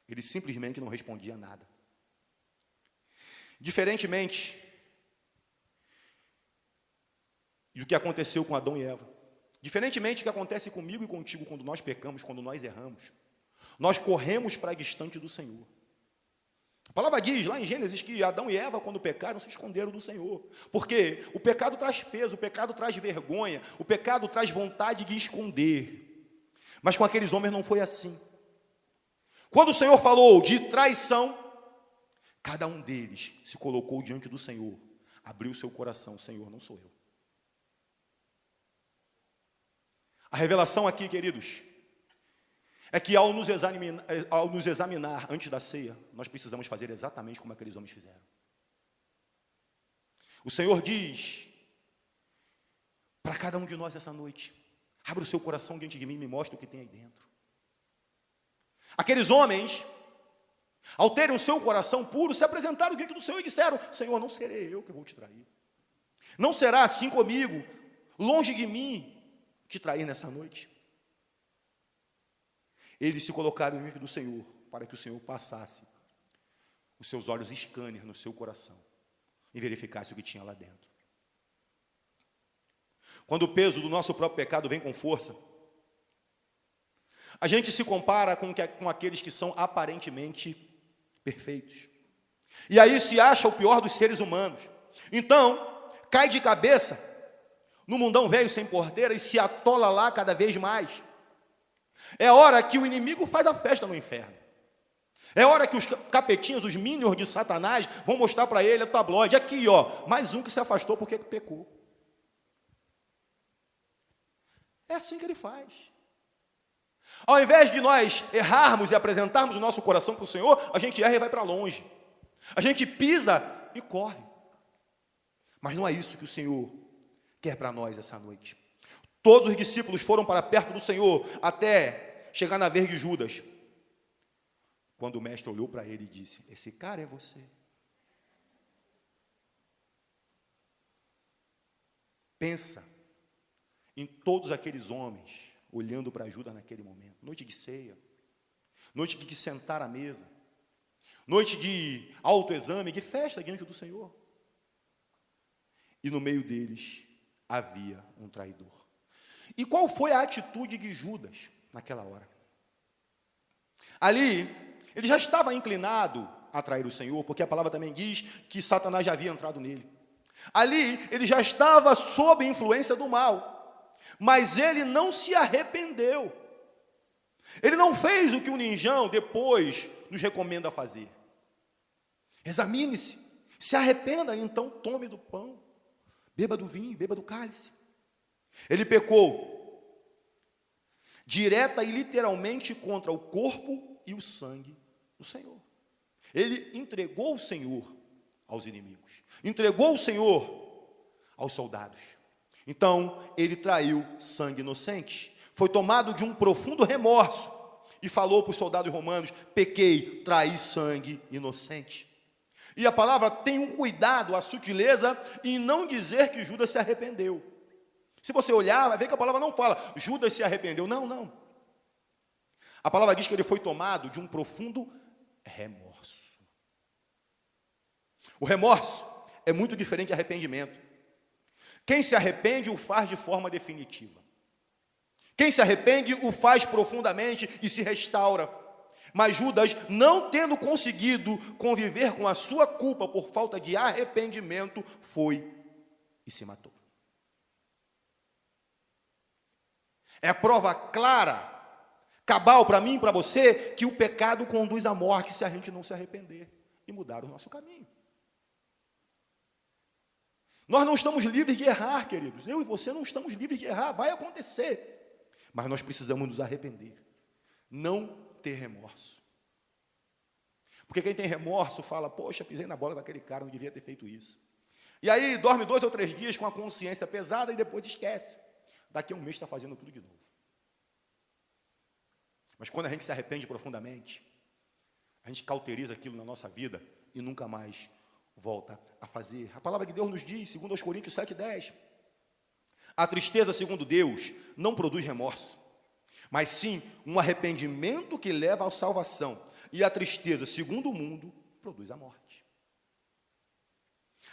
Ele simplesmente não respondia nada. Diferentemente do que aconteceu com Adão e Eva, diferentemente do que acontece comigo e contigo quando nós pecamos, quando nós erramos, nós corremos para distante do Senhor. A palavra diz lá em Gênesis que Adão e Eva, quando pecaram, se esconderam do Senhor. Porque o pecado traz peso, o pecado traz vergonha, o pecado traz vontade de esconder. Mas com aqueles homens não foi assim. Quando o Senhor falou de traição, cada um deles se colocou diante do Senhor, abriu seu coração: Senhor, não sou eu. A revelação aqui, queridos, é que ao nos examinar antes da ceia, nós precisamos fazer exatamente como aqueles homens fizeram. O Senhor diz para cada um de nós essa noite: abre o seu coração diante de mim e me mostra o que tem aí dentro. Aqueles homens, ao terem o seu coração puro, se apresentaram diante do Senhor e disseram: Senhor, não serei eu que vou te trair. Não será assim comigo, longe de mim, te trair nessa noite. Eles se colocaram diante do Senhor para que o Senhor passasse os seus olhos scanner no seu coração e verificasse o que tinha lá dentro. Quando o peso do nosso próprio pecado vem com força, a gente se compara com aqueles que são aparentemente perfeitos. E aí se acha o pior dos seres humanos. Então, cai de cabeça no mundão velho sem porteira e se atola lá cada vez mais. É hora que o inimigo faz a festa no inferno. É hora que os capetinhos, os minions de Satanás, vão mostrar para ele a tabloide. Aqui, ó, mais um que se afastou porque pecou. É assim que ele faz. Ao invés de nós errarmos e apresentarmos o nosso coração para o Senhor, a gente erra e vai para longe. A gente pisa e corre. Mas não é isso que o Senhor quer para nós essa noite. Todos os discípulos foram para perto do Senhor até chegar na vez de Judas. Quando o mestre olhou para ele e disse: esse cara é você. Pensa em todos aqueles homens olhando para Judas naquele momento. Noite de ceia, noite de sentar à mesa, noite de autoexame, de festa diante do Senhor. E no meio deles havia um traidor. E qual foi a atitude de Judas naquela hora? Ali, ele já estava inclinado a trair o Senhor, porque a palavra também diz que Satanás já havia entrado nele. Ali, ele já estava sob influência do mal, mas ele não se arrependeu. Ele não fez o que o ninjão depois nos recomenda fazer. Examine-se, se arrependa, então tome do pão, beba do vinho, beba do cálice. Ele pecou direta e literalmente contra o corpo e o sangue do Senhor. Ele entregou o Senhor aos inimigos, entregou o Senhor aos soldados. Então, ele traiu sangue inocente, foi tomado de um profundo remorso e falou para os soldados romanos: pequei, traí sangue inocente. E a palavra tem um cuidado, a sutileza, em não dizer que Judas se arrependeu. Se você olhar, vai ver que a palavra não fala Judas se arrependeu. Não, não. A palavra diz que ele foi tomado de um profundo remorso. O remorso é muito diferente de arrependimento. Quem se arrepende o faz de forma definitiva. Quem se arrepende o faz profundamente e se restaura. Mas Judas, não tendo conseguido conviver com a sua culpa por falta de arrependimento, foi e se matou. É prova clara, cabal para mim e para você, que o pecado conduz à morte se a gente não se arrepender e mudar o nosso caminho. Nós não estamos livres de errar, queridos. Eu e você não estamos livres de errar, vai acontecer. Mas nós precisamos nos arrepender. Não ter remorso. Porque quem tem remorso fala: poxa, pisei na bola daquele cara, não devia ter feito isso. E aí dorme 2 ou 3 dias com a consciência pesada e depois esquece. Daqui a um mês está fazendo tudo de novo. Mas quando a gente se arrepende profundamente, a gente cauteriza aquilo na nossa vida e nunca mais volta a fazer. A palavra de Deus nos diz, segundo aos Coríntios 7:10, a tristeza, segundo Deus, não produz remorso, mas sim um arrependimento que leva à salvação. E a tristeza, segundo o mundo, produz a morte.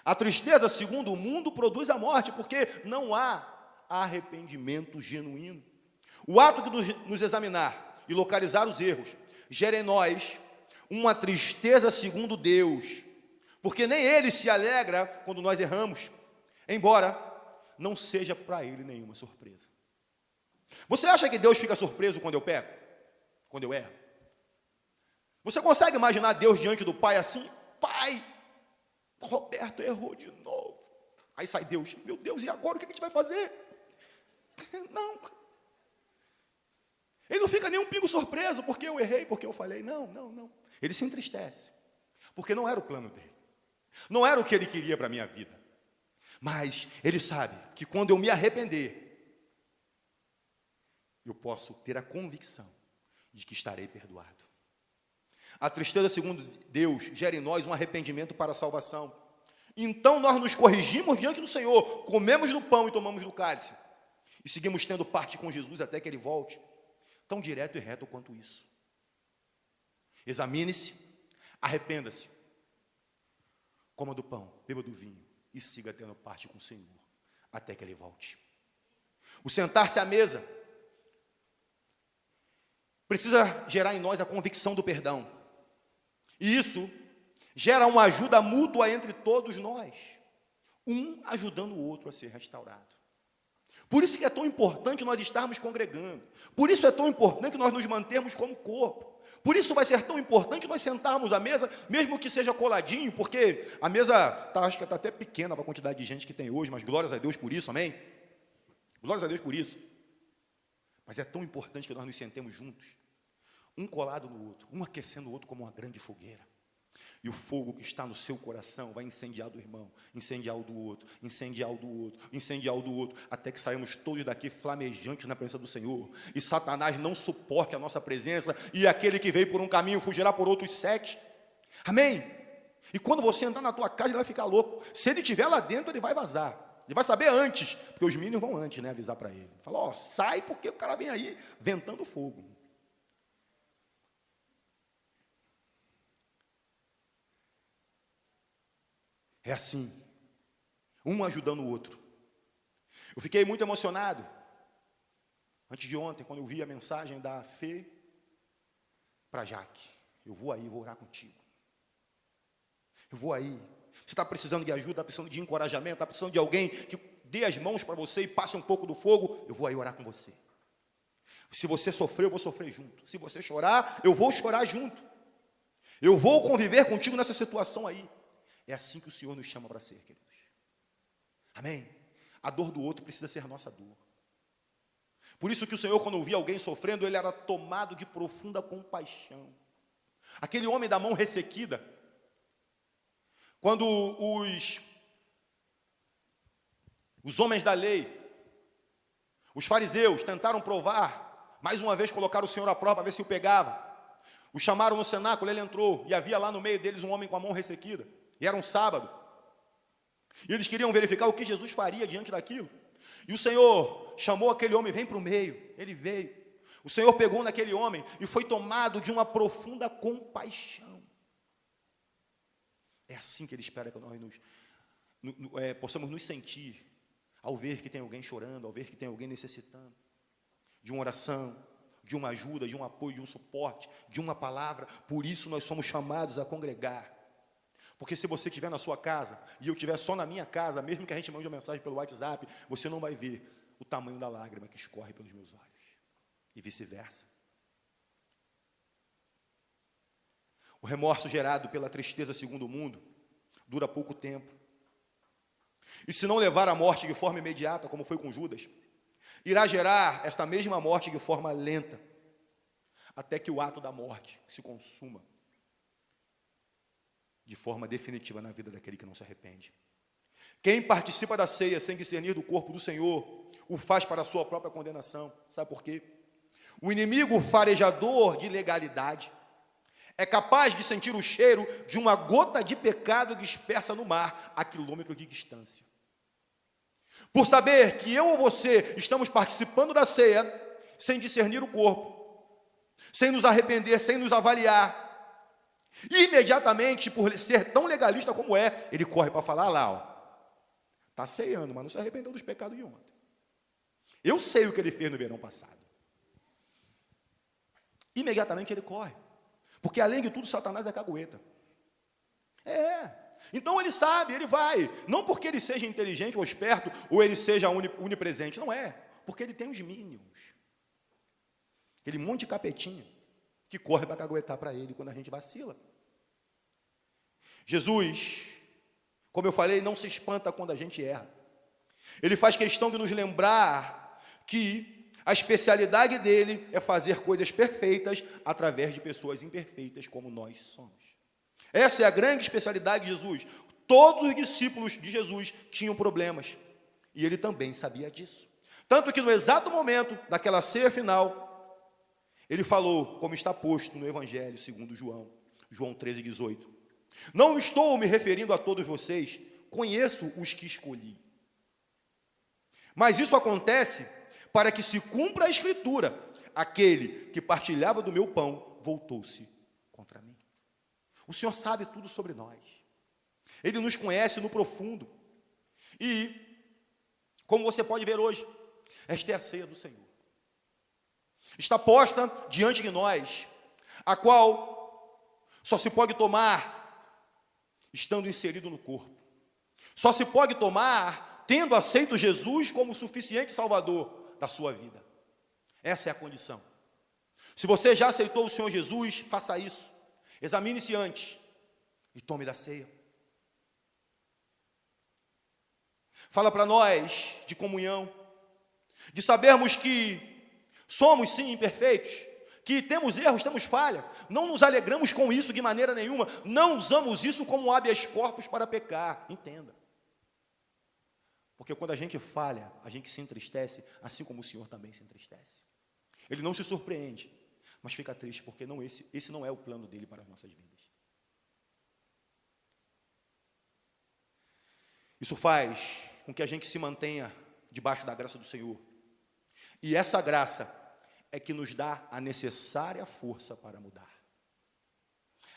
A tristeza, segundo o mundo, produz a morte, porque não há arrependimento genuíno. O ato de nos examinar e localizar os erros gera em nós uma tristeza segundo Deus, porque nem Ele se alegra quando nós erramos, embora não seja para Ele nenhuma surpresa. Você acha que Deus fica surpreso quando eu peco? Quando eu erro? Você consegue imaginar Deus diante do Pai assim? Pai, Roberto errou de novo. Aí sai Deus: meu Deus, e agora o que a gente vai fazer? Não. Ele não fica nem um pingo surpreso porque eu errei, porque eu falei. Não, não, não. Ele se entristece, porque não era o plano dele. Não era o que ele queria para a minha vida. Mas ele sabe que quando eu me arrepender, eu posso ter a convicção de que estarei perdoado. A tristeza, segundo Deus, gera em nós um arrependimento para a salvação. Então nós nos corrigimos diante do Senhor, comemos do pão e tomamos do cálice, e seguimos tendo parte com Jesus até que Ele volte. Tão direto e reto quanto isso. Examine-se, arrependa-se, coma do pão, beba do vinho e siga tendo parte com o Senhor até que Ele volte. O sentar-se à mesa precisa gerar em nós a convicção do perdão. E isso gera uma ajuda mútua entre todos nós. Um ajudando o outro a ser restaurado. Por isso que é tão importante nós estarmos congregando. Por isso é tão importante nós nos mantermos como corpo. Por isso vai ser tão importante nós sentarmos à mesa, mesmo que seja coladinho, porque a mesa, acho que está até pequena para a quantidade de gente que tem hoje, mas glórias a Deus por isso, amém? Glórias a Deus por isso. Mas é tão importante que nós nos sentemos juntos, um colado no outro, um aquecendo o outro como uma grande fogueira. E o fogo que está no seu coração vai incendiar do irmão, incendiar o do outro, incendiar o do outro, incendiar o do outro, até que saímos todos daqui flamejantes na presença do Senhor. E Satanás não suporte a nossa presença, e aquele que veio por um caminho fugirá por outros 7. Amém? E quando você entrar na tua casa, ele vai ficar louco. Se ele estiver lá dentro, ele vai vazar. Ele vai saber antes, porque os meninos vão antes, né, avisar para ele. Fala, ó, sai porque o cara vem aí ventando fogo. É assim, um ajudando o outro. Eu fiquei muito emocionado, antes de ontem, quando eu vi a mensagem da Fê para Jaque. Eu vou aí, vou orar contigo. Eu vou aí. Você está precisando de ajuda, está precisando de encorajamento, está precisando de alguém que dê as mãos para você e passe um pouco do fogo. Eu vou aí orar com você. Se você sofrer, eu vou sofrer junto. Se você chorar, eu vou chorar junto. Eu vou conviver contigo nessa situação aí. É assim que o Senhor nos chama para ser, queridos. Amém? A dor do outro precisa ser a nossa dor. Por isso que o Senhor, quando via alguém sofrendo, ele era tomado de profunda compaixão. Aquele homem da mão ressequida, quando os homens da lei, os fariseus, tentaram provar, mais uma vez colocaram o Senhor à prova para ver se o pegava. O chamaram no cenáculo, ele entrou, e havia lá no meio deles um homem com a mão ressequida. E era um sábado. E eles queriam verificar o que Jesus faria diante daquilo. E o Senhor chamou aquele homem, vem para o meio. Ele veio. O Senhor pegou naquele homem e foi tomado de uma profunda compaixão. É assim que Ele espera que nós possamos nos sentir ao ver que tem alguém chorando, ao ver que tem alguém necessitando de uma oração, de uma ajuda, de um apoio, de um suporte, de uma palavra. Por isso nós somos chamados a congregar. Porque se você estiver na sua casa e eu estiver só na minha casa, mesmo que a gente mande uma mensagem pelo WhatsApp, você não vai ver o tamanho da lágrima que escorre pelos meus olhos. E vice-versa. O remorso gerado pela tristeza segundo o mundo dura pouco tempo. E se não levar à morte de forma imediata, como foi com Judas, irá gerar esta mesma morte de forma lenta, até que o ato da morte se consuma de forma definitiva na vida daquele que não se arrepende. Quem participa da ceia sem discernir do corpo do Senhor, o faz para a sua própria condenação. Sabe por quê? O inimigo farejador de legalidade é capaz de sentir o cheiro de uma gota de pecado dispersa no mar, a quilômetros de distância. Por saber que eu ou você estamos participando da ceia, sem discernir o corpo, sem nos arrepender, sem nos avaliar, imediatamente, por ser tão legalista como é, ele corre para falar lá, ó, está ceando, mas não se arrependeu dos pecados de ontem. Eu sei o que ele fez no verão passado. Imediatamente ele corre, porque além de tudo, Satanás é cagueta. Então ele sabe, ele vai, não porque ele seja inteligente ou esperto, ou ele seja onipresente, não é, porque ele tem os minions, aquele monte de capetinha, que corre para caguetar para ele quando a gente vacila. Jesus, como eu falei, não se espanta quando a gente erra. Ele faz questão de nos lembrar que a especialidade dele é fazer coisas perfeitas através de pessoas imperfeitas como nós somos. Essa é a grande especialidade de Jesus. Todos os discípulos de Jesus tinham problemas, e ele também sabia disso. Tanto que no exato momento daquela ceia final, ele falou, como está posto no Evangelho segundo João 13:18. Não estou me referindo a todos vocês, conheço os que escolhi. Mas isso acontece para que se cumpra a Escritura, aquele que partilhava do meu pão voltou-se contra mim. O Senhor sabe tudo sobre nós. Ele nos conhece no profundo. E, como você pode ver hoje, esta é a ceia do Senhor. Está posta diante de nós, a qual só se pode tomar estando inserido no corpo. Só se pode tomar tendo aceito Jesus como suficiente Salvador da sua vida. Essa é a condição. Se você já aceitou o Senhor Jesus, faça isso. Examine-se antes e tome da ceia. Fala para nós de comunhão, de sabermos que somos sim imperfeitos, que temos erros, temos falha. Não nos alegramos com isso de maneira nenhuma. Não usamos isso como habeas corpus para pecar. Entenda. Porque quando a gente falha, a gente se entristece, assim como o Senhor também se entristece. Ele não se surpreende, mas fica triste, porque esse não é o plano dele para as nossas vidas. Isso faz com que a gente se mantenha debaixo da graça do Senhor. E essa graça é que nos dá a necessária força para mudar.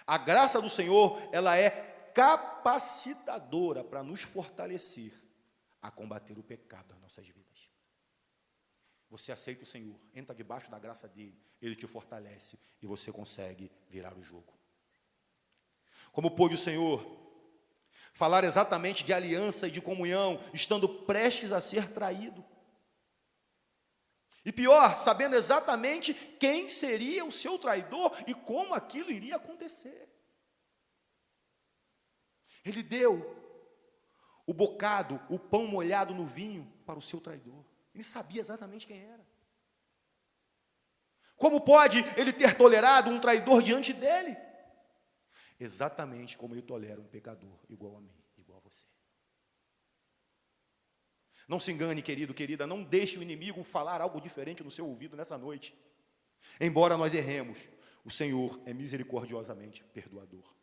A graça do Senhor, ela é capacitadora para nos fortalecer a combater o pecado das nossas vidas. Você aceita o Senhor, entra debaixo da graça dele, ele te fortalece e você consegue virar o jogo. Como pôde o Senhor falar exatamente de aliança e de comunhão, estando prestes a ser traído? E pior, sabendo exatamente quem seria o seu traidor e como aquilo iria acontecer. Ele deu o bocado, o pão molhado no vinho para o seu traidor. Ele sabia exatamente quem era. Como pode ele ter tolerado um traidor diante dele? Exatamente como ele tolera um pecador igual a mim, igual a você. Não se engane, querido, querida, não deixe o inimigo falar algo diferente no seu ouvido nessa noite. Embora nós erremos, o Senhor é misericordiosamente perdoador.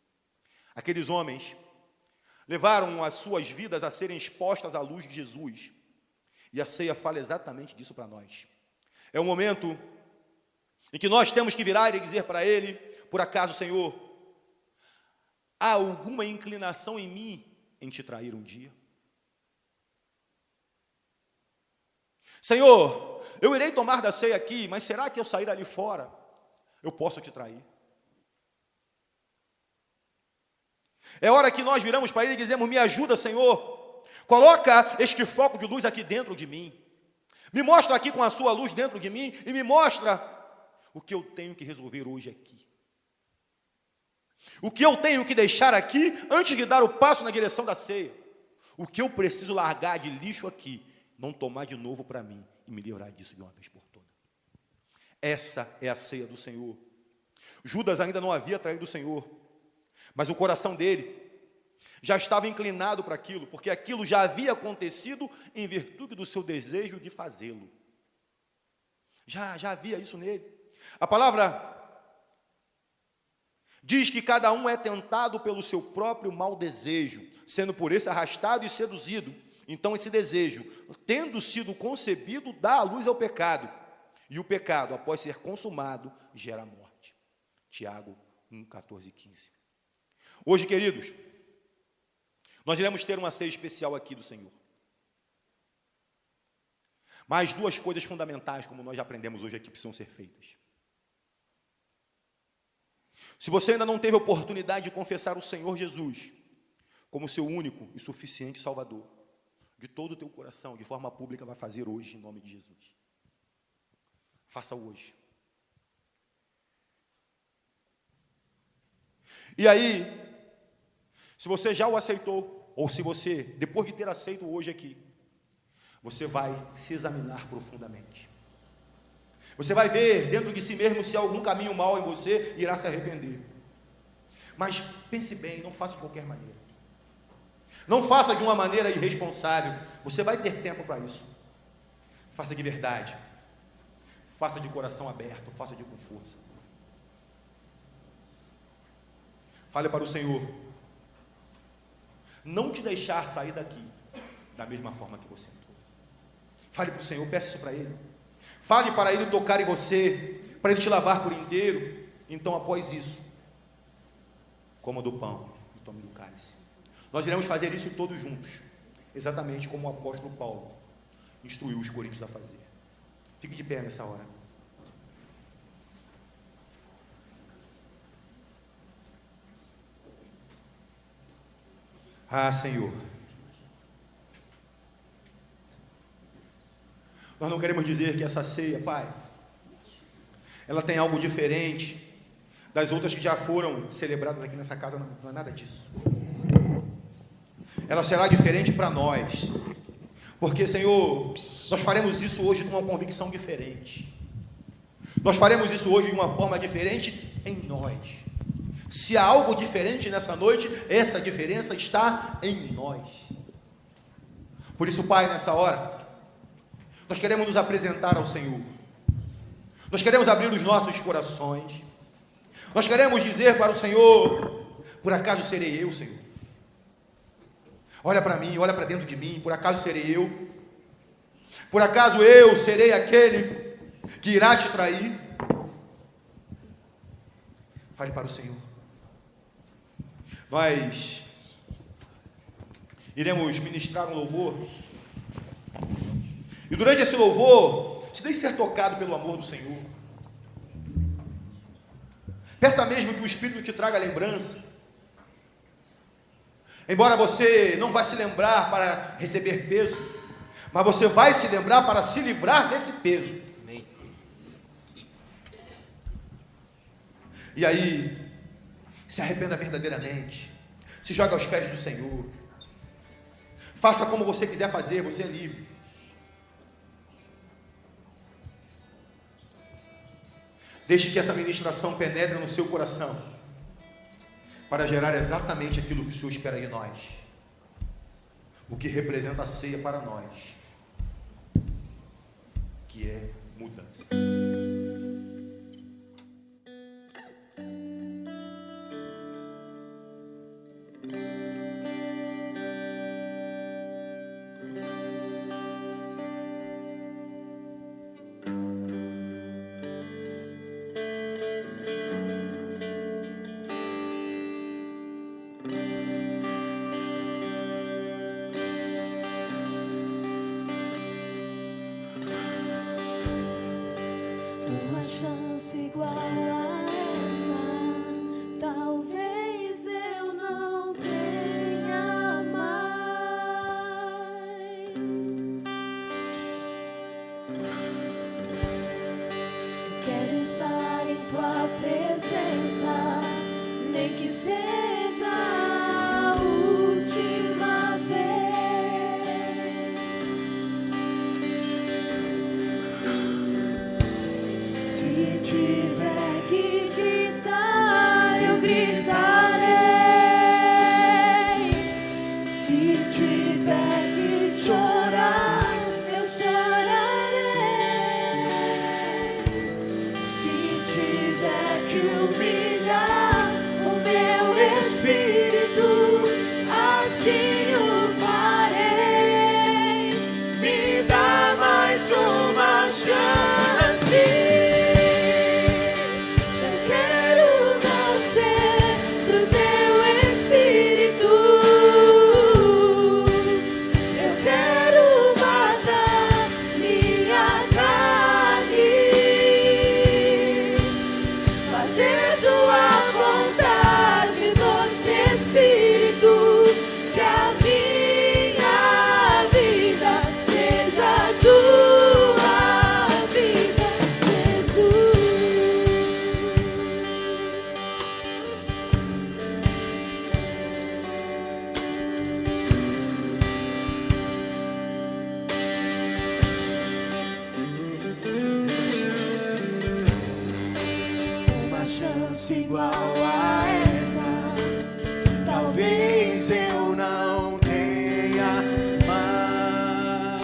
Aqueles homens levaram as suas vidas a serem expostas à luz de Jesus. E a ceia fala exatamente disso para nós. É o momento em que nós temos que virar e dizer para Ele: por acaso, Senhor, há alguma inclinação em mim em te trair um dia? Senhor, eu irei tomar da ceia aqui, mas será que eu sair ali fora, eu posso te trair? É hora que nós viramos para Ele e dizemos: me ajuda, Senhor. Coloca este foco de luz aqui dentro de mim. Me mostra aqui com a sua luz dentro de mim e me mostra o que eu tenho que resolver hoje aqui. O que eu tenho que deixar aqui antes de dar o passo na direção da ceia. O que eu preciso largar de lixo aqui, não tomar de novo para mim e me livrar disso de uma vez por todas. Essa é a ceia do Senhor. Judas ainda não havia traído o Senhor, mas o coração dele já estava inclinado para aquilo, porque aquilo já havia acontecido em virtude do seu desejo de fazê-lo. Já havia isso nele. A palavra diz que cada um é tentado pelo seu próprio mau desejo, sendo por esse arrastado e seduzido. Então esse desejo, tendo sido concebido, dá a luz ao pecado. E o pecado, após ser consumado, gera morte. Tiago 1, 14 e 15. Hoje, queridos, nós iremos ter uma ceia especial aqui do Senhor. Mas duas coisas fundamentais, como nós já aprendemos hoje aqui, precisam ser feitas. Se você ainda não teve a oportunidade de confessar o Senhor Jesus como seu único e suficiente Salvador, de todo o teu coração, de forma pública, vai fazer hoje, em nome de Jesus. Faça hoje. E aí, se você já o aceitou, ou se você, depois de ter aceito hoje aqui, você vai se examinar profundamente. Você vai ver dentro de si mesmo se há algum caminho mau em você, irá se arrepender. Mas pense bem, não faça de qualquer maneira. Não faça de uma maneira irresponsável. Você vai ter tempo para isso. Faça de verdade. Faça de coração aberto, faça com força. Fale para o Senhor não te deixar sair daqui da mesma forma que você entrou. Fale para o Senhor, peça isso para Ele. Fale para Ele tocar em você, para Ele te lavar por inteiro. Então, após isso, coma do pão e tome do cálice. Nós iremos fazer isso todos juntos, exatamente como o apóstolo Paulo instruiu os coríntios a fazer. Fique de pé nessa hora. Ah, Senhor, Nós não queremos dizer que essa ceia, Pai, ela tem algo diferente das outras que já foram celebradas aqui nessa casa. Não é nada disso. Ela será diferente para nós, porque, Senhor, nós faremos isso hoje com uma convicção diferente. Nós faremos isso hoje de uma forma diferente em nós. Se há algo diferente nessa noite, essa diferença está em nós. Por isso, Pai, nessa hora, nós queremos nos apresentar ao Senhor. Nós queremos abrir os nossos corações. Nós queremos dizer para o Senhor: por acaso serei eu, Senhor? Olha para mim, olha para dentro de mim, por acaso serei eu? Por acaso eu serei aquele que irá te trair? Fale para o Senhor. Nós iremos ministrar um louvor, e durante esse louvor, se deixe ser tocado pelo amor do Senhor. Peça mesmo que o Espírito te traga lembrança. Embora você não vá se lembrar para receber peso, mas você vai se lembrar para se livrar desse peso. Amém. E aí, se arrependa verdadeiramente, se joga aos pés do Senhor, faça como você quiser fazer, você é livre. Deixe que essa ministração penetre no seu coração, para gerar exatamente aquilo que o Senhor espera de nós, o que representa a ceia para nós, que é mudança. Chance igual a essa, talvez eu não tenha mais. Quero estar em tua presença, nem que seja a última vez. Se tiver que gritar, eu gritarei. Se tiver que chorar, eu chorarei. Se tiver que humilhar o meu espírito, assim o farei. Me dá mais uma chance. Chance igual a essa, talvez eu não tenha mais.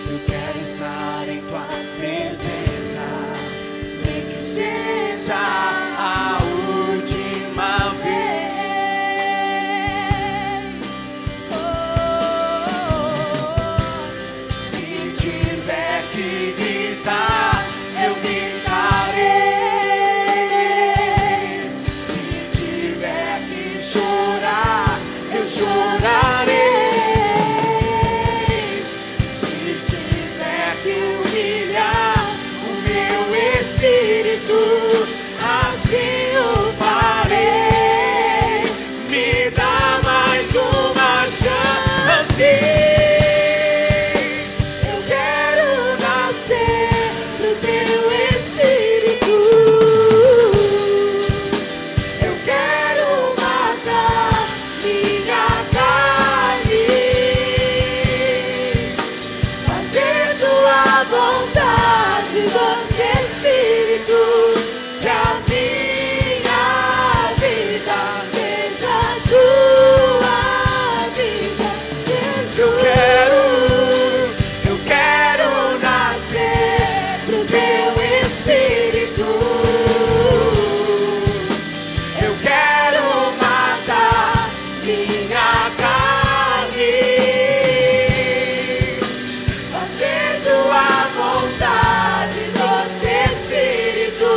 Eu quero estar em tua presença, nem que seja a última vez. Eu gritarei. Se tiver que chorar, eu chorarei. Se tiver que humilhar o meu espírito, assim o farei. Me dá mais uma vontade do Espírito, que a minha vida seja tua vida, Jesus. Eu quero nascer do teu Espírito. Eu quero matar minha carne, fazer tua vontade, doce Espírito,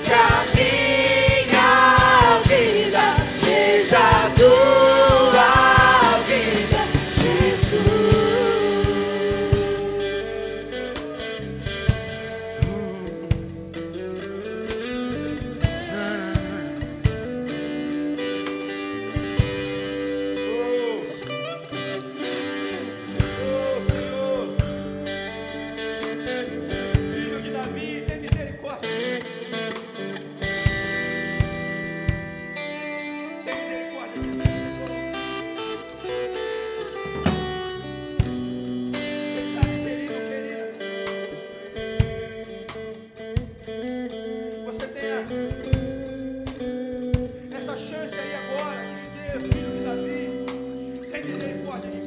que a minha vida seja tua vida, Jesus. Senhor, filho de Davi, tem misericórdia de mim. Tem misericórdia de mim, Senhor. Quem sabe, querido, querida, você tenha essa chance aí agora de dizer, filho de Davi, tem misericórdia de mim.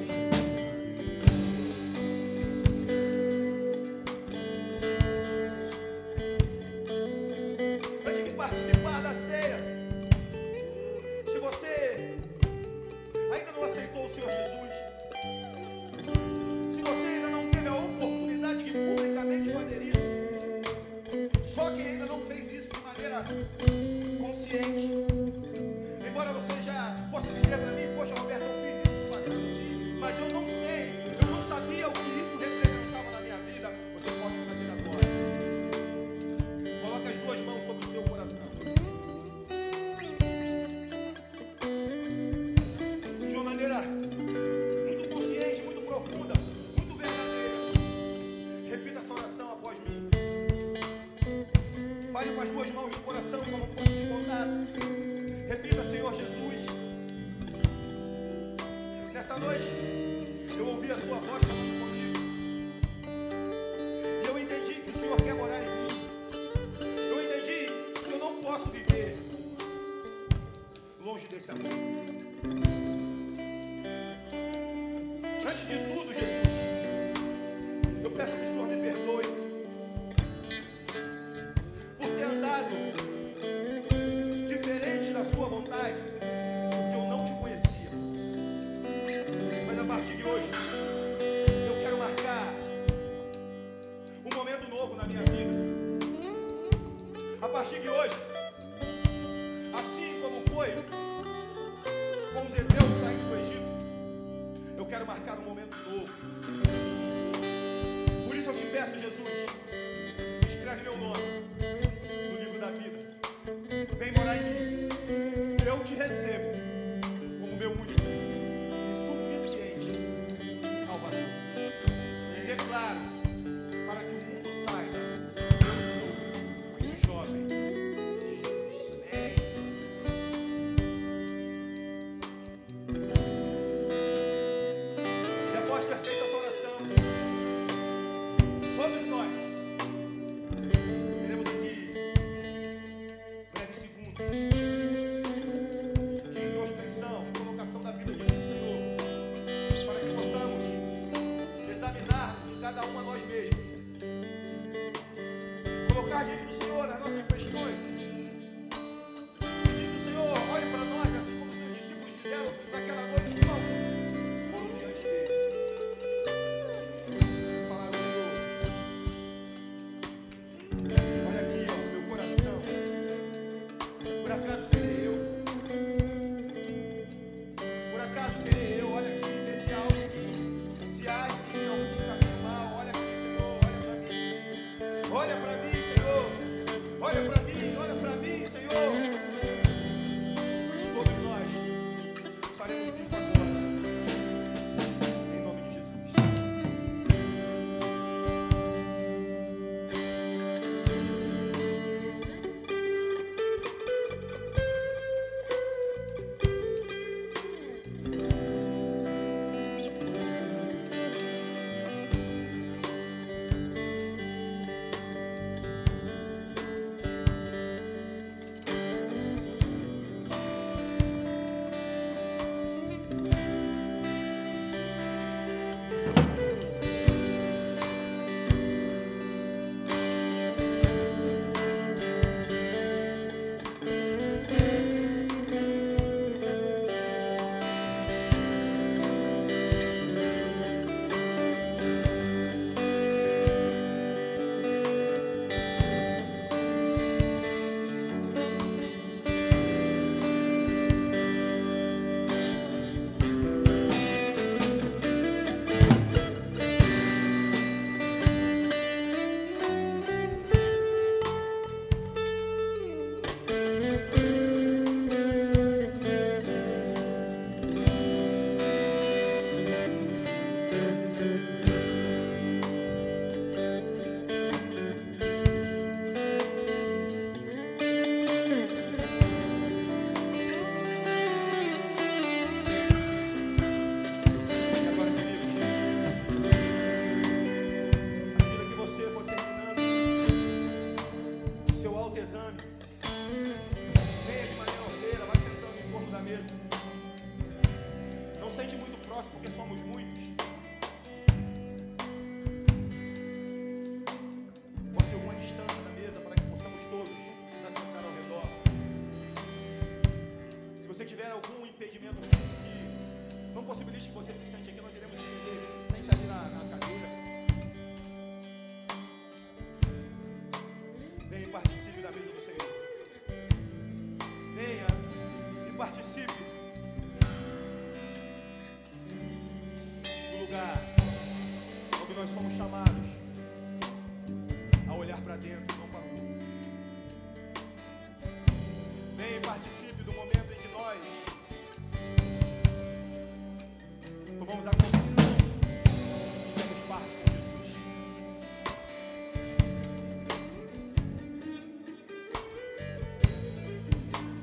Antes de participar da ceia, se você ainda não aceitou o Senhor Jesus, se você ainda não teve a oportunidade de publicamente fazer isso, só que ainda não fez isso de maneira consciente, embora você já possa dizer para mim, poxa, Roberto, eu fiz isso no passado sim, mas eu não sei, eu não sabia o que isso representava na minha vida, você pode fazer agora. Coloque as duas mãos sobre o seu coração. De uma maneira muito consciente, muito profunda, muito verdadeira. Repita essa oração após mim. Fale com as duas mãos no coração como um ponto de contato. Repita, Senhor Jesus. Nessa noite, eu ouvi a sua voz falando comigo. E eu entendi que o Senhor quer morar em mim. Eu entendi que eu não posso viver longe desse amor. Antes de tudo, Jesus, eu peço que o Senhor me perdoe por ter andado diferente da sua vontade, porque eu não te conhecia. Mas a partir de hoje, eu quero marcar um momento novo na minha vida. A partir de hoje, assim como foi com os hebreus saindo do Egito, eu quero marcar um momento novo. Por isso eu te peço, Jesus, escreve meu nome no livro da vida. Vem morar em mim. Eu te recebo como meu único e suficiente Salvador. E declaro para que o mundo saiba, eu sou um jovem de Jesus. E após ter feito essa oração, todos nós teremos aqui breves segundos de introspecção, de colocação da vida diante do Senhor, para que possamos examinar cada um a nós mesmos, colocar diante do Senhor as nossas questões, pedir que o Senhor olhe para nós, assim como os seus discípulos fizeram naquela noite, não foram diante dele. Falaram, Senhor, olha aqui, ó, meu coração, por acaso serei eu? Por acaso serei eu? Olha aqui, vê se há algo em mim, se há em mim algum caminho mau, olha aqui, Senhor, olha para mim. Olha para mim, Senhor. Olha para mim, olha para mim, Senhor. Todos nós faremos isso agora. Em nome de Jesus. participe do lugar onde nós somos chamados a olhar para dentro, não para o outro. Venha e participe do momento em que nós tomamos a convicção que temos parte com Jesus.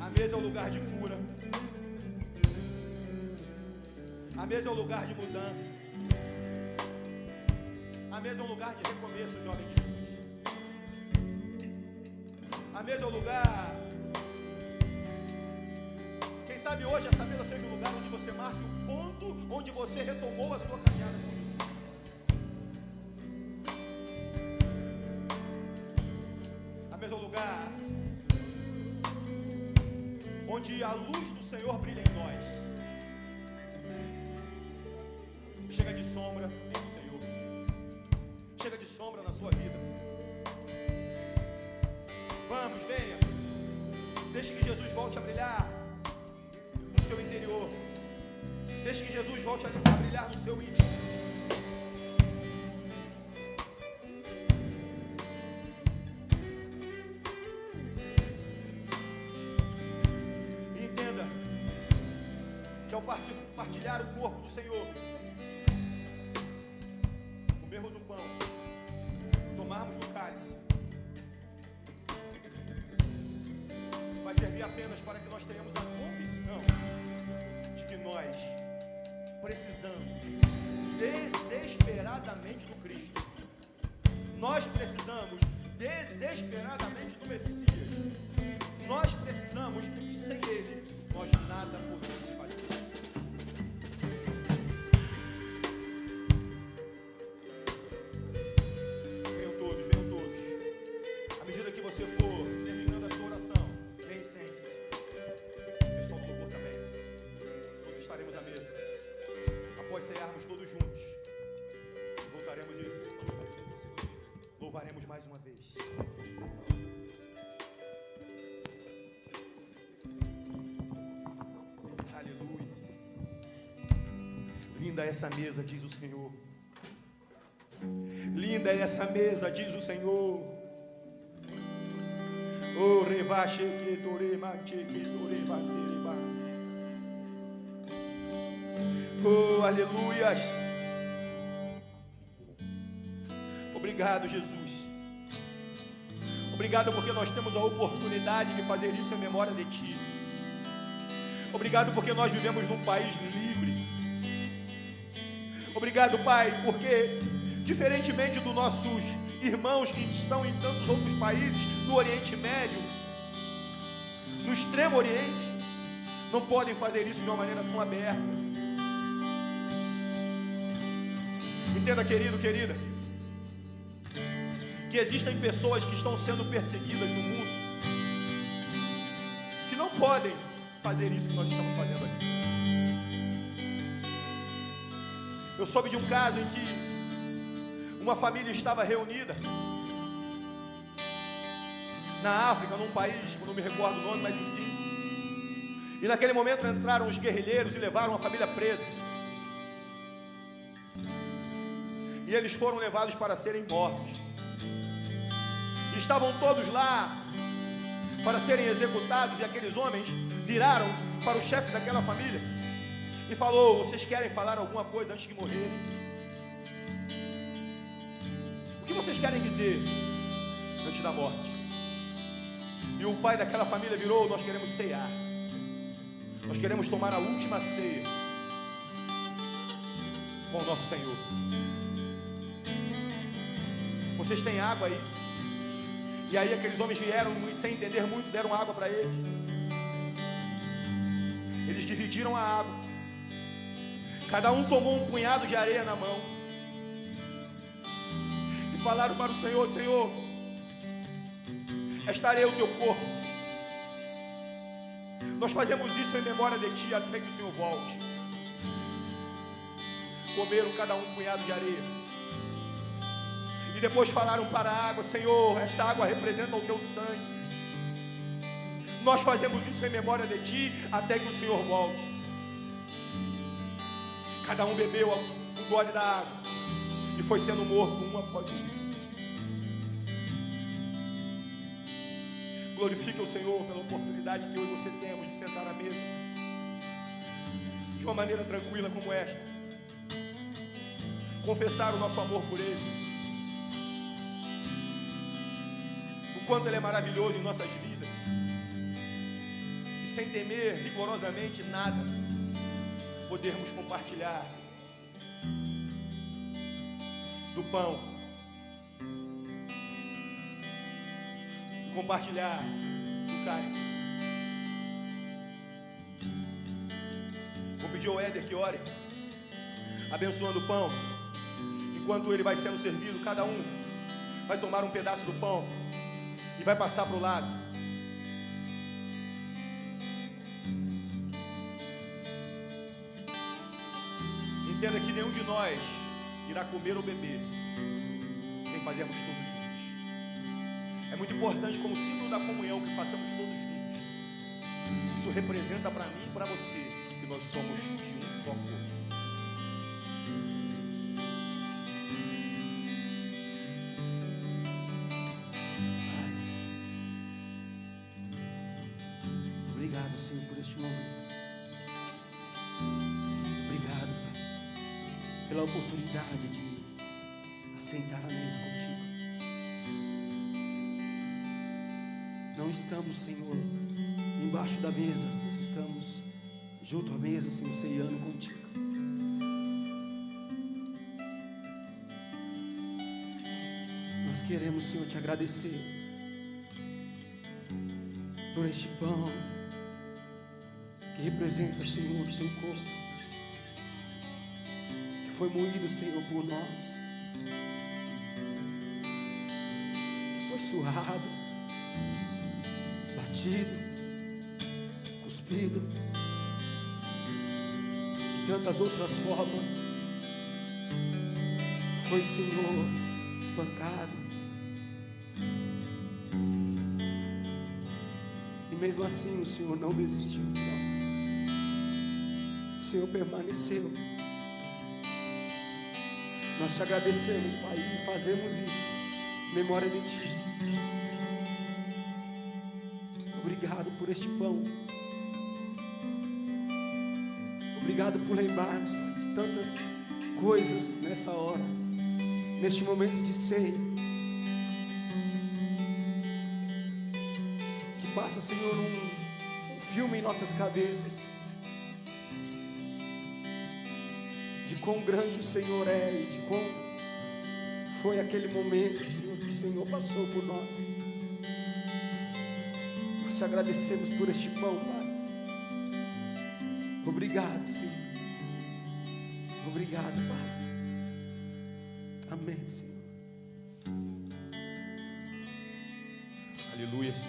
A mesa é o lugar de cura. A mesa é o lugar de mudança. A mesa é um lugar de recomeço, jovem de Jesus. A mesa é o lugar. Quem sabe hoje essa mesa seja o lugar onde você marque o ponto onde você retomou a sua caminhada com Jesus. A mesa é o lugar onde a luz do Senhor brilha em nós. Chega de sombra em o Senhor. Chega de sombra na sua vida. Vamos, venha. Deixe que Jesus volte a brilhar no seu interior. Deixe que Jesus volte a brilhar no seu íntimo. E entenda que ao partilhar o corpo do Senhor, comermos do pão, tomarmos do cálice, vai servir apenas para que nós tenhamos a convicção de que nós precisamos desesperadamente do Cristo. Nós precisamos desesperadamente do Messias. Nós precisamos, sem Ele, nós nada podemos fazer. Venham todos. À medida que você for terminando a sua oração, vem e sente-se. Pessoal do louvor também. Todos estaremos à mesa. Após cearmos todos juntos, voltaremos e louvaremos mais uma vez. Aleluia. Linda é essa mesa, diz o Senhor. Linda é essa mesa, diz o Senhor. Oh, revache que tore manche que tore batereba. Oh, aleluias. Obrigado, Jesus. Obrigado porque nós temos a oportunidade de fazer isso em memória de Ti. Obrigado porque nós vivemos num país livre. Obrigado, Pai, porque diferentemente dos nossos irmãos que estão em tantos outros países, no Oriente Médio, no Extremo Oriente, não podem fazer isso de uma maneira tão aberta. Entenda, querido, querida, que existem pessoas que estão sendo perseguidas no mundo, que não podem fazer isso que nós estamos fazendo aqui. Eu soube de um caso em que uma família estava reunida na África, num país, eu não me recordo o nome, mas enfim. E naquele momento entraram os guerrilheiros e levaram a família presa. E eles foram levados para serem mortos. E estavam todos lá para serem executados, e aqueles homens viraram para o chefe daquela família e falou: vocês querem falar alguma coisa antes de morrerem? O que vocês querem dizer antes da morte? E o pai daquela família virou: nós queremos ceiar. Nós queremos tomar a última ceia com o nosso Senhor. Vocês têm água aí? E aí aqueles homens vieram, sem entender muito, deram água para eles. Eles dividiram a água. Cada um tomou um punhado de areia na mão e falaram para o Senhor: Senhor, esta areia é o teu corpo. Nós fazemos isso em memória de Ti até que o Senhor volte. Comeram cada um punhado de areia. E depois falaram para a água: Senhor, esta água representa o teu sangue. Nós fazemos isso em memória de Ti, até que o Senhor volte. Cada um bebeu um gole da água e foi sendo morto um após o outro. Glorifique o Senhor pela oportunidade que eu e você temos de sentar à mesa de uma maneira tranquila como esta, confessar o nosso amor por Ele, o quanto Ele é maravilhoso em nossas vidas, e sem temer rigorosamente nada, podermos compartilhar do pão e compartilhar do cálice. Vou pedir ao Éder que ore, abençoando o pão. Enquanto ele vai sendo servido, cada um vai tomar um pedaço do pão e vai passar para o lado. Entenda que nenhum de nós irá comer ou beber sem fazermos todos juntos. É muito importante, como símbolo da comunhão, que façamos todos juntos. Isso representa para mim e para você que nós somos de um só corpo. Obrigado, Senhor, por este momento. Obrigado, Pai, pela oportunidade de assentar à mesa contigo. Não estamos, Senhor, embaixo da mesa, nós estamos junto à mesa, Senhor, ceando contigo. Nós queremos, Senhor, te agradecer por este pão que representa, Senhor, o teu corpo, que foi moído, Senhor, por nós, que foi surrado, batido, cuspido, de tantas outras formas, foi, Senhor, espancado. E mesmo assim o Senhor não desistiu de nós. O Senhor permaneceu. Nós te agradecemos, Pai, e fazemos isso em memória de Ti. Obrigado por este pão. Obrigado por lembrarmos, Pai, de tantas coisas nessa hora, neste momento de ceia. Que passa, Senhor, um filme em nossas cabeças de quão grande o Senhor é e de quão foi aquele momento, Senhor, que o Senhor passou por nós. Nós te agradecemos por este pão, Pai. Obrigado, Senhor. Obrigado, Pai. Amém, Senhor. Aleluias.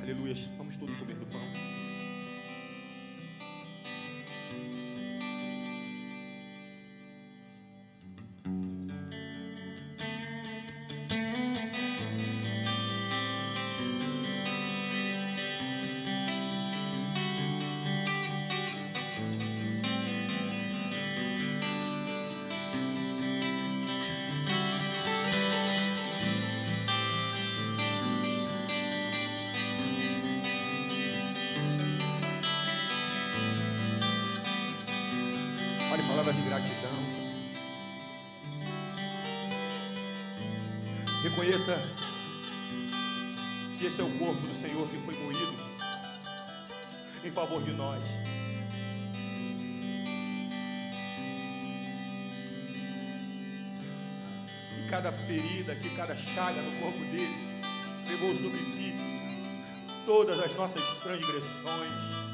Aleluias. Vamos todos comer do pão. Fale palavras de gratidão. Reconheça que esse é o corpo do Senhor que foi moído em favor de nós. E cada ferida, que cada chaga no corpo dele levou sobre si todas as nossas transgressões.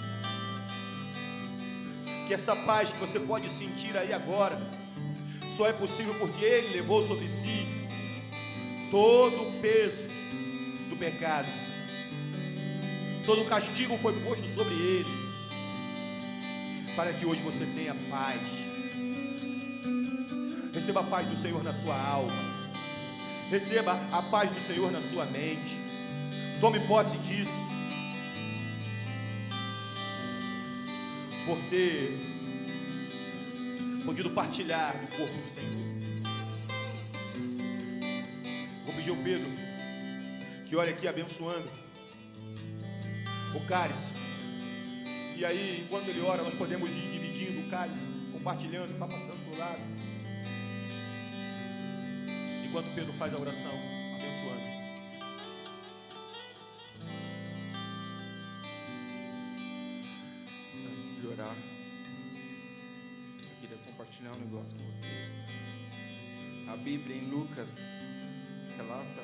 Que essa paz que você pode sentir aí agora só é possível porque Ele levou sobre si todo o peso do pecado. Todo o castigo foi posto sobre Ele, para que hoje você tenha paz. Receba a paz do Senhor na sua alma. Receba a paz do Senhor na sua mente. Tome posse disso. Por ter podido partilhar do corpo do Senhor. Vou pedir ao Pedro que olhe aqui abençoando o cálice. E aí, enquanto ele ora, nós podemos ir dividindo o cálice, compartilhando, está passando para o lado. Enquanto Pedro faz a oração, abençoando. Antes de orar, eu queria compartilhar um negócio com vocês. A Bíblia em Lucas relata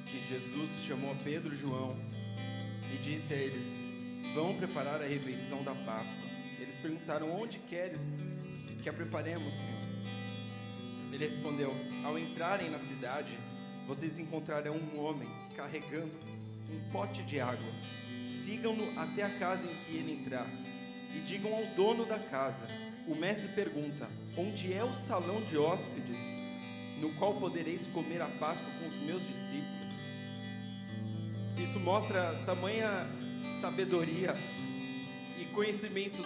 que Jesus chamou Pedro e João e disse a eles: vão preparar a refeição da Páscoa. Eles perguntaram: onde queres que a preparemos, Senhor? Ele respondeu: ao entrarem na cidade, vocês encontrarão um homem carregando um pote de água. Sigam-no até a casa em que ele entrar e digam ao dono da casa: o mestre pergunta, onde é o salão de hóspedes, no qual podereis comer a Páscoa com os meus discípulos? Isso mostra tamanha sabedoria e conhecimento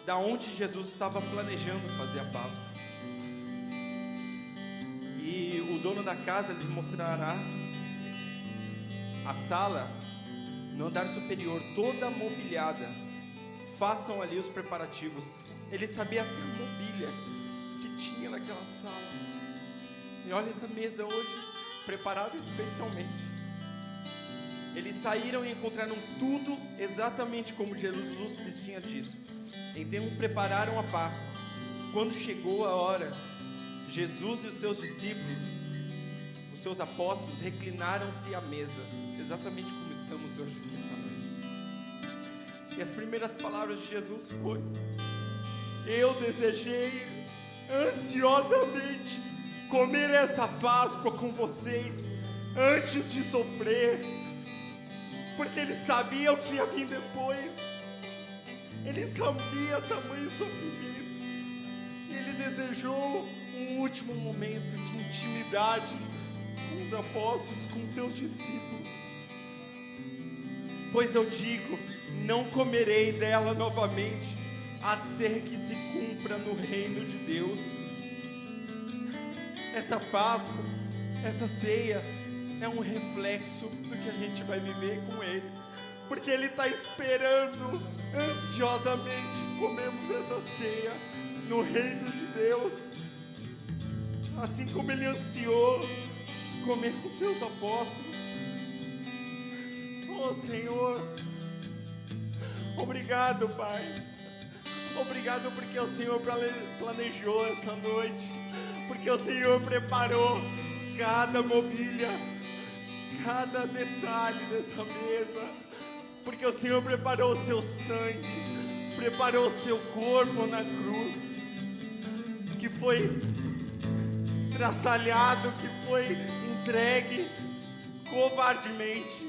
da onde Jesus estava planejando fazer a Páscoa. E o dono da casa lhe mostrará a sala no andar superior, toda mobiliada. Façam ali os preparativos. Ele sabia até a mobília que tinha naquela sala. E olha essa mesa hoje, preparada especialmente. Eles saíram e encontraram tudo exatamente como Jesus lhes tinha dito. Então prepararam a Páscoa. Quando chegou a hora, Jesus e os seus discípulos, os seus apóstolos, reclinaram-se à mesa, exatamente como estamos hoje aqui essa noite. E as primeiras palavras de Jesus foi: eu desejei ansiosamente comer essa Páscoa com vocês antes de sofrer, porque ele sabia o que ia vir depois. Ele sabia tamanho sofrimento, e ele desejou um último momento de intimidade com os apóstolos, com seus discípulos. Pois eu digo, não comerei dela novamente, até que se cumpra no reino de Deus. Essa Páscoa, essa ceia, é um reflexo do que a gente vai viver com Ele, porque Ele está esperando ansiosamente comermos essa ceia no reino de Deus, assim como Ele ansiou comer com seus apóstolos. Oh Senhor, obrigado, Pai. Obrigado porque o Senhor planejou essa noite, porque o Senhor preparou cada mobília, cada detalhe dessa mesa, porque o Senhor preparou o seu sangue, preparou o seu corpo na cruz, que foi estraçalhado, que foi entregue covardemente,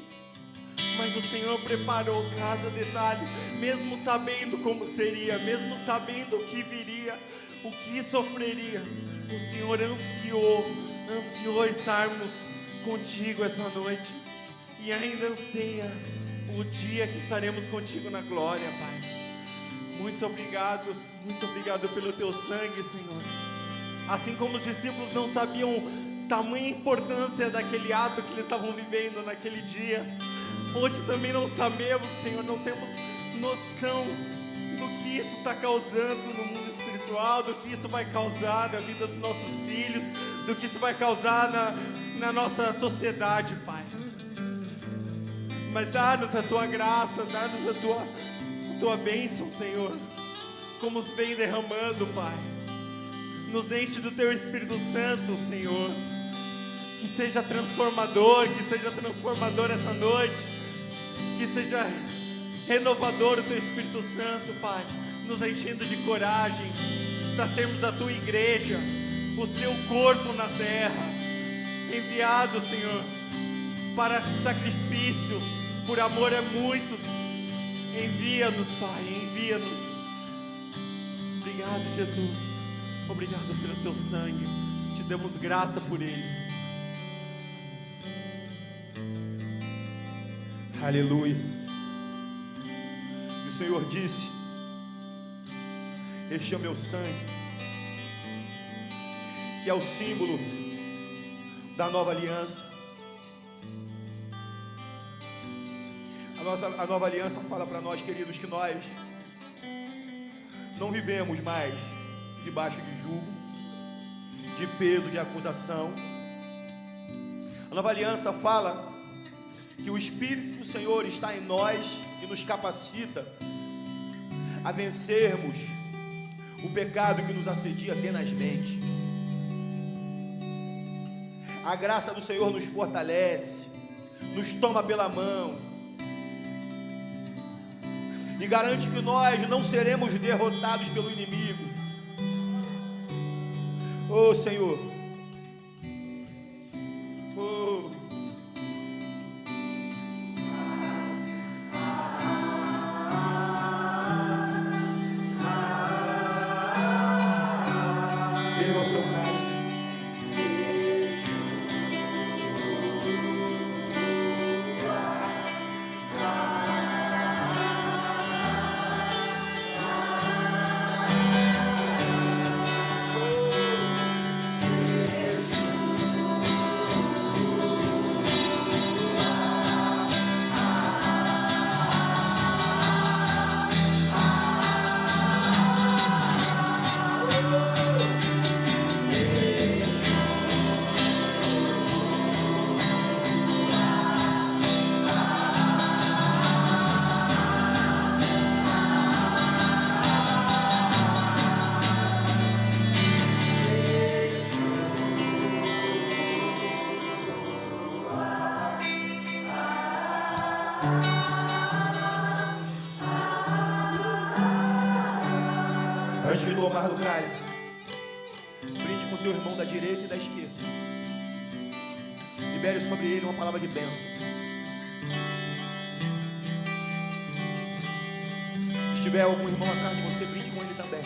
mas o Senhor preparou cada detalhe, mesmo sabendo como seria, mesmo sabendo o que viria, o que sofreria. O Senhor ansiou estarmos contigo essa noite, e ainda anseia o dia que estaremos contigo na glória, Pai. Muito obrigado pelo teu sangue, Senhor. Assim como os discípulos não sabiam tamanha importância daquele ato que eles estavam vivendo naquele dia, hoje também não sabemos, Senhor, não temos noção do que isso está causando no mundo espiritual, do que isso vai causar na vida dos nossos filhos, do que isso vai causar na nossa sociedade, Pai. Mas dá-nos a Tua graça, dá-nos a Tua bênção, Senhor, como vem derramando, Pai. Nos enche do Teu Espírito Santo, Senhor, que seja transformador essa noite, que seja renovador o Teu Espírito Santo, Pai, nos enchendo de coragem para sermos a Tua igreja, o Seu corpo na terra, enviado, Senhor, para sacrifício, por amor a muitos. Envia-nos, Pai, envia-nos. Obrigado, Jesus, obrigado pelo Teu sangue, te damos graça por eles. Aleluia. E o Senhor disse: este é o meu sangue, que é o símbolo da nova aliança. A nova aliança fala para nós, queridos, que nós não vivemos mais debaixo de julgo, de peso, de acusação. A nova aliança fala que o Espírito do Senhor está em nós e nos capacita a vencermos o pecado que nos assedia tenazmente. A graça do Senhor nos fortalece, nos toma pela mão e garante que nós não seremos derrotados pelo inimigo. Oh, Senhor. Oh. Erga o seu cálice. Antes de tomar do cálice, brinde com teu irmão da direita e da esquerda. Libere sobre ele uma palavra de bênção. Se tiver algum irmão atrás de você, brinde com ele também.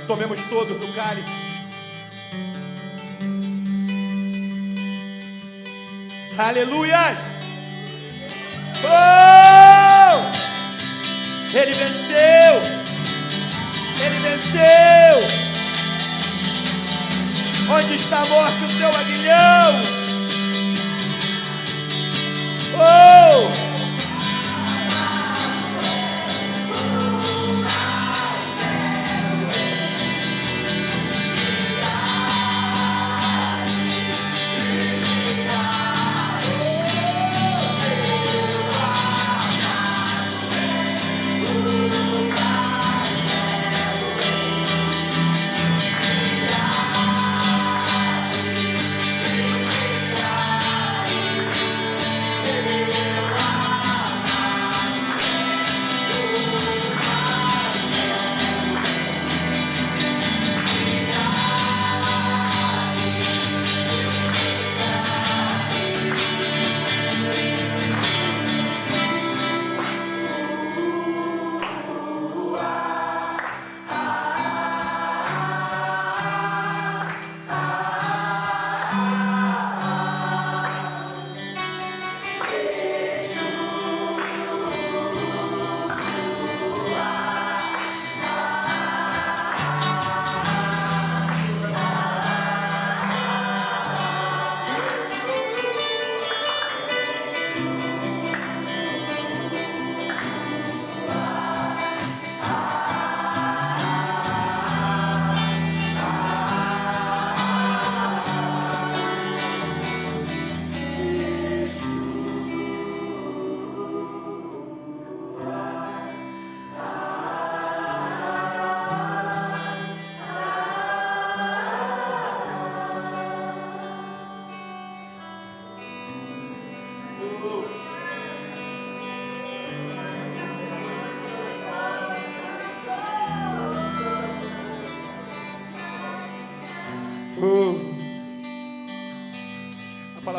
Tomemos todos do cálice. Aleluias! Oh! Ele venceu! Ele venceu! Onde está a morte, o teu aguilhão? Oh!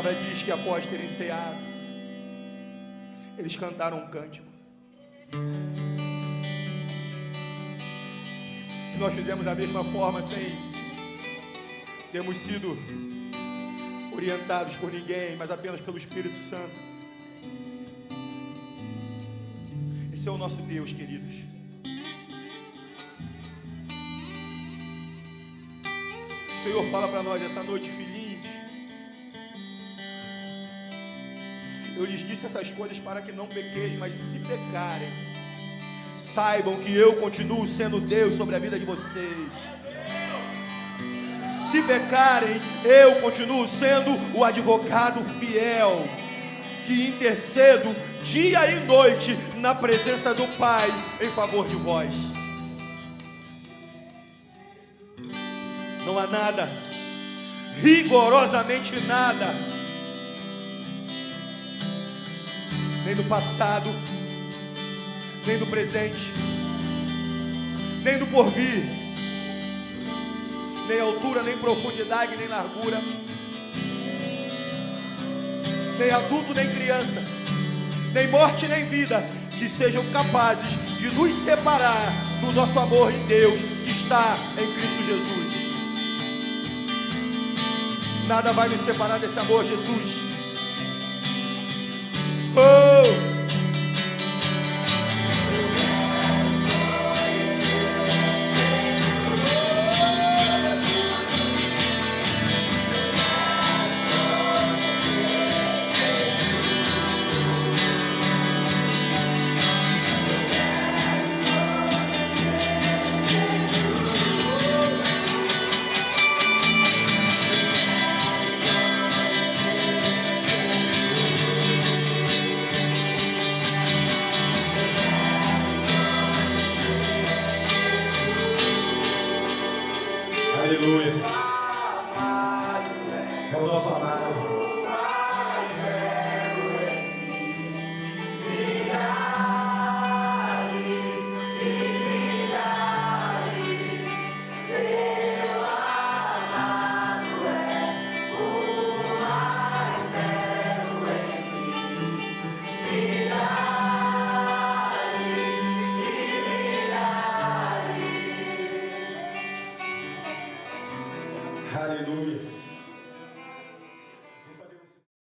palavra diz que após terem ceado, eles cantaram um cântico. E nós fizemos da mesma forma, sem termos sido orientados por ninguém, mas apenas pelo Espírito Santo. Esse é o nosso Deus, queridos. O Senhor fala para nós essa noite: filhinhos, eu lhes disse essas coisas para que não pequeis, mas se pecarem, saibam que eu continuo sendo Deus sobre a vida de vocês. Se pecarem, eu continuo sendo o advogado fiel, que intercedo dia e noite na presença do Pai em favor de vós. Não há nada, rigorosamente nada, nem no passado, nem no presente, nem no porvir, nem altura, nem profundidade, nem largura, nem adulto, nem criança, nem morte, nem vida, que sejam capazes de nos separar do nosso amor em Deus, que está em Cristo Jesus. Nada vai nos separar desse amor, Jesus. Oh! Aleluia. É o nosso amado. Aleluia.